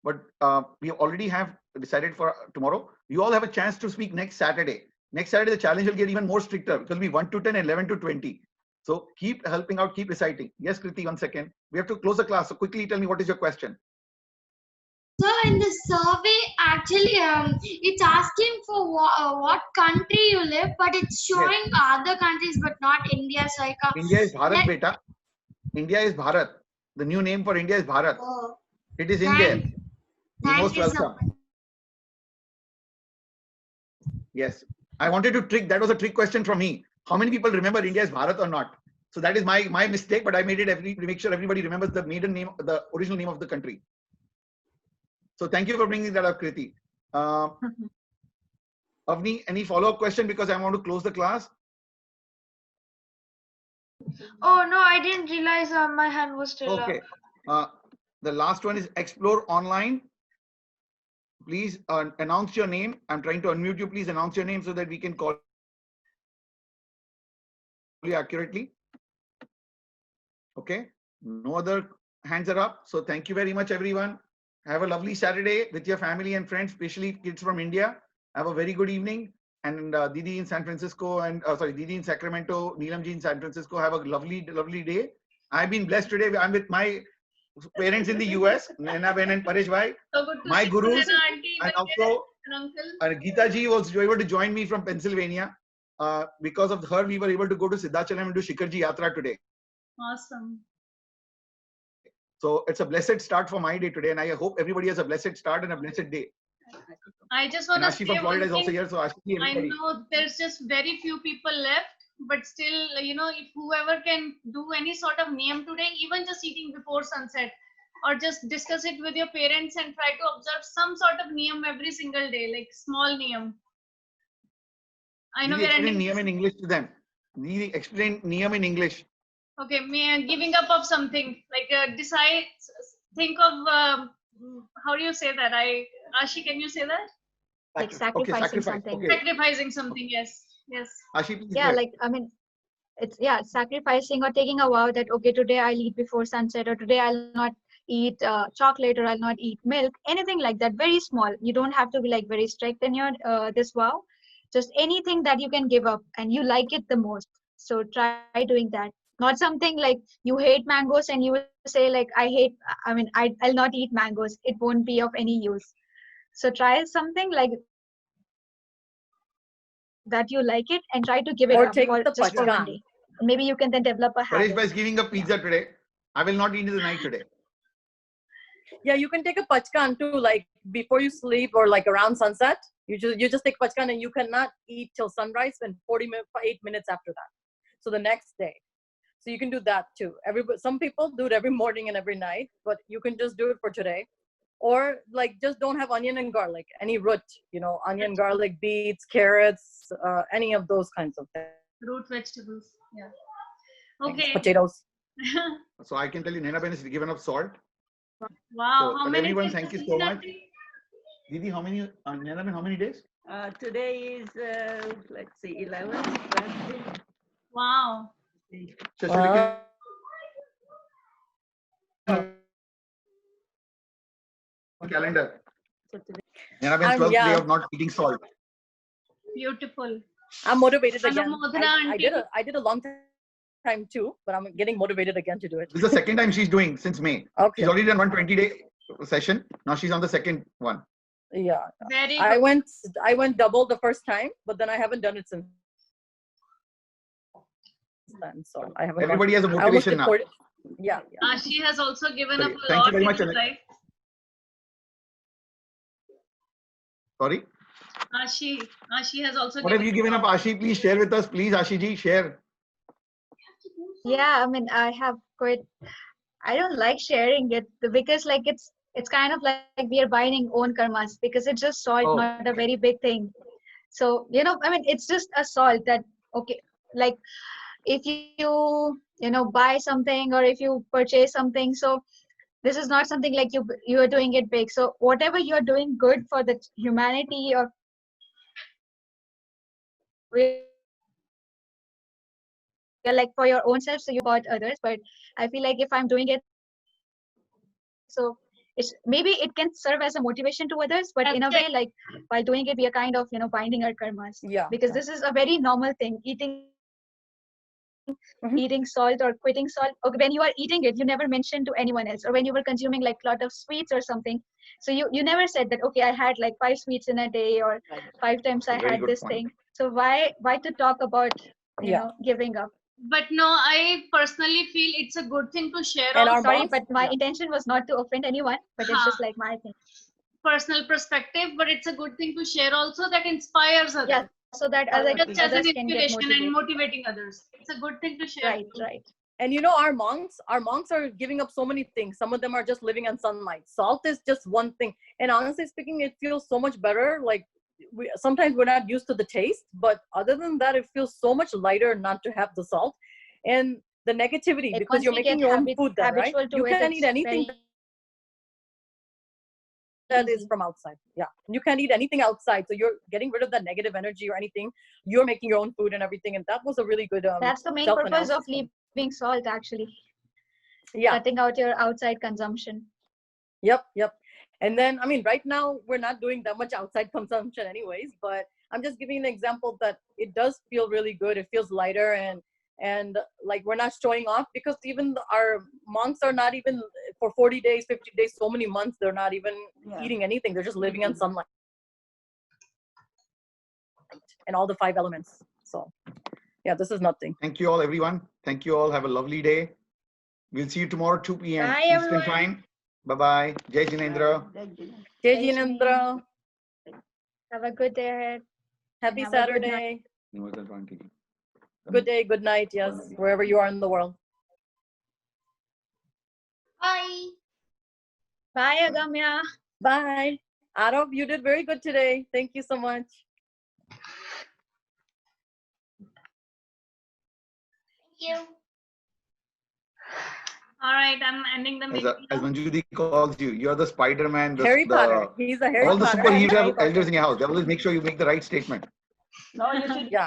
S6: But we already have decided for tomorrow. You all have a chance to speak next Saturday. Next Saturday, the challenge will get even more stricter. It will be 1 to 10 and 11 to 20. So keep helping out, keep reciting. Yes, Kriti, 1 second. We have to close the class. So quickly tell me, what is your question?
S9: So in the survey, actually, it's asking for what country you live, but it's showing other countries, but not India. So
S6: India is Bharat, beta. India is Bharat. The new name for India is Bharat.
S9: Oh,
S6: it is in there. You're most welcome.
S9: So much.
S6: Yes, I wanted to trick. That was a trick question from me. How many people remember India is Bharat or not? So that is my mistake, but I made it to make sure everybody remembers the maiden name, the original name of the country. So thank you for bringing that up, Kriti. Avni, any follow-up question, because I want to close the class?
S8: Oh no, I didn't realize my hand was still
S6: Okay.
S8: up.
S6: The last one is Explore Online. Please announce your name. I'm trying to unmute you. Please announce your name so that we can call you accurately. Okay. No other hands are up. So thank you very much, everyone. Have a lovely Saturday with your family and friends, especially kids from India. Have a very good evening. And Didi in San Francisco and Didi in Sacramento, Neelamji in San Francisco, have a lovely day. I've been blessed today. I'm with my parents in the US, Naina Ben and Paresh Bhai, my gurus, and also Geeta ji was able to join me from Pennsylvania. because of her, we were able to go to Siddhachalam and do Shikarji Yatra today.
S1: Awesome.
S6: So it's a blessed start for my day today, and I hope everybody has a blessed start and a blessed day.
S1: I just want
S6: And
S1: to
S6: Ashi
S1: say
S6: from Florida
S1: one
S6: is also
S1: thing.
S6: here, so Ashi,
S1: I
S6: everybody.
S1: know there's just very few people left, but still, you know, if whoever can do any sort of niyam today, even just eating before sunset, or just discuss it with your parents and try to observe some sort of niyam every single day, like small niyam. I know
S6: Didi,
S1: we're
S6: explain
S1: ending.
S6: niyam in English to them. Didi, explain niyam in English.
S1: Okay, giving up of something, like decide, think of, how do you say that? Ashi, can you say that?
S2: Like sacrificing something.
S6: Okay.
S1: Sacrificing something, yes. Yes.
S6: Ashi, please
S2: Yeah,
S6: go
S2: like, I mean, it's, yeah, sacrificing or taking a vow that, okay, today I'll eat before sunset, or today I'll not eat chocolate, or I'll not eat milk, anything like that. Very small. You don't have to be like very strict in your this vow. Just anything that you can give up and you like it the most. So try doing that. Not something like you hate mangoes and you will say like, I'll not eat mangoes. It won't be of any use. So try something like that you like it and try to give it
S4: Or
S2: up
S4: take
S2: for
S4: the
S2: just for one
S4: pachkan.
S2: day. Maybe you can then develop a
S6: Paresh
S2: habit.
S6: Bhai is giving up pizza today. I will not eat in the night today.
S4: Yeah, you can take a pachkan too, like before you sleep or like around sunset. You just take pachkan and you cannot eat till sunrise and 8 minutes after that. So the next day. So you can do that too. Some people do it every morning and every night, but you can just do it for today. Or like just don't have onion and garlic, any root, you know, onion, garlic, beets, carrots, any of those kinds of things.
S1: Root vegetables. Yeah. Okay.
S4: Potatoes.
S6: So I can tell you, Nena Ben has given up salt.
S1: Wow.
S6: So,
S1: How
S6: but
S1: many
S6: everyone,
S1: days
S6: thank
S1: has
S6: you
S1: he
S6: so
S1: done?
S6: much. Didi, how many, Nena Ben, how many days?
S17: Today is, let's see, 11. Wednesday.
S1: Wow.
S6: Calendar. Nena Ben's 12th day of not eating salt.
S1: Beautiful.
S4: I'm motivated again.
S1: Anumodana
S4: I did a long time too, but I'm getting motivated again to do it.
S6: This is the second time she's doing since May.
S4: Okay.
S6: She's already done 120-day session. Now she's on the second one.
S4: Yeah.
S1: Very
S4: I
S1: good.
S4: went double the first time, but then I haven't done it since then. So I haven't.
S6: Everybody has a motivation now.
S4: Yeah.
S1: Ashi has also given up a
S6: Thank
S1: lot
S6: you very
S1: in
S6: much.
S1: his life.
S6: Sorry.
S1: Ashi has also
S6: What have you given up, Ashi? Please share with us. Please, Ashi ji, share.
S2: Yeah, I mean, I have quite. I don't like sharing it because like it's kind of like we are buying own karmas because it's just salt, not a very big thing. So you know, I mean, it's just a salt that okay, like if you know buy something or if you purchase something, so this is not something like you are doing it big. So whatever you're doing good for the humanity or like for your own self, so you got others. But I feel like if I'm doing it, so it's maybe it can serve as a motivation to others, but in a way, like while doing it, we are kind of binding our karmas.
S4: Yeah.
S2: Because this is a very normal thing. Eating salt or quitting salt. Okay, when you are eating it, you never mention to anyone else, or when you were consuming like a lot of sweets or something, so you never said that okay, I had like 5 sweets in a day or 5 times I had this thing. So why to talk about giving up?
S1: But no, I personally feel it's a good thing to share.
S2: And
S1: also.
S2: sorry, but my intention was not to offend anyone, but it's just like my thing.
S1: Personal perspective, but it's a good thing to share also that inspires others.
S2: Yeah, so that
S1: just as an
S2: others can get
S1: inspiration and
S2: motivated.
S1: motivating others. It's a good thing to share.
S2: Right.
S4: And you know, our monks are giving up so many things. Some of them are just living on sunlight. Salt is just one thing. And honestly speaking, it feels so much better. Like sometimes we're not used to the taste, but other than that, it feels so much lighter not to have the salt. And the negativity, because you're making your own food then, right? You can't eat anything that is from outside. Yeah. You can't eat anything outside. So you're getting rid of that negative energy or anything. You're making your own food and everything. And that was a really good
S2: that's the main purpose of leaving salt, actually.
S4: Yeah.
S2: Cutting out your outside consumption.
S4: Yep. And then, I mean, right now we're not doing that much outside consumption anyways, but I'm just giving an example that it does feel really good. It feels lighter and like we're not showing off, because even our monks are not even for 40 days, 50 days, so many months, they're not even eating anything. They're just living on sunlight and all the 5 elements. So yeah, this is nothing.
S6: Thank you all, everyone. Thank you all. Have a lovely day. We'll see you tomorrow, 2 p.m.
S2: Bye,
S6: Eastern
S2: everyone.
S6: time. Bye-bye. Jai Jinendra.
S4: Jai Jinendra.
S2: Have a good day ahead.
S4: Happy
S2: have a good
S4: Saturday. Good day, good night, yes, wherever you are in the world.
S11: Bye.
S2: Bye, Agamya.
S4: Bye. Arav, you did very good today. Thank you so much.
S11: Thank you.
S1: All right, I'm ending the meeting.
S6: As Manjudi calls you, you're the Spider-Man.
S4: Harry Potter. He's a Harry
S6: all
S4: Potter.
S6: the superheroes have elders in your house. They always make sure you make the right statement.
S17: No, you should.
S4: Yeah.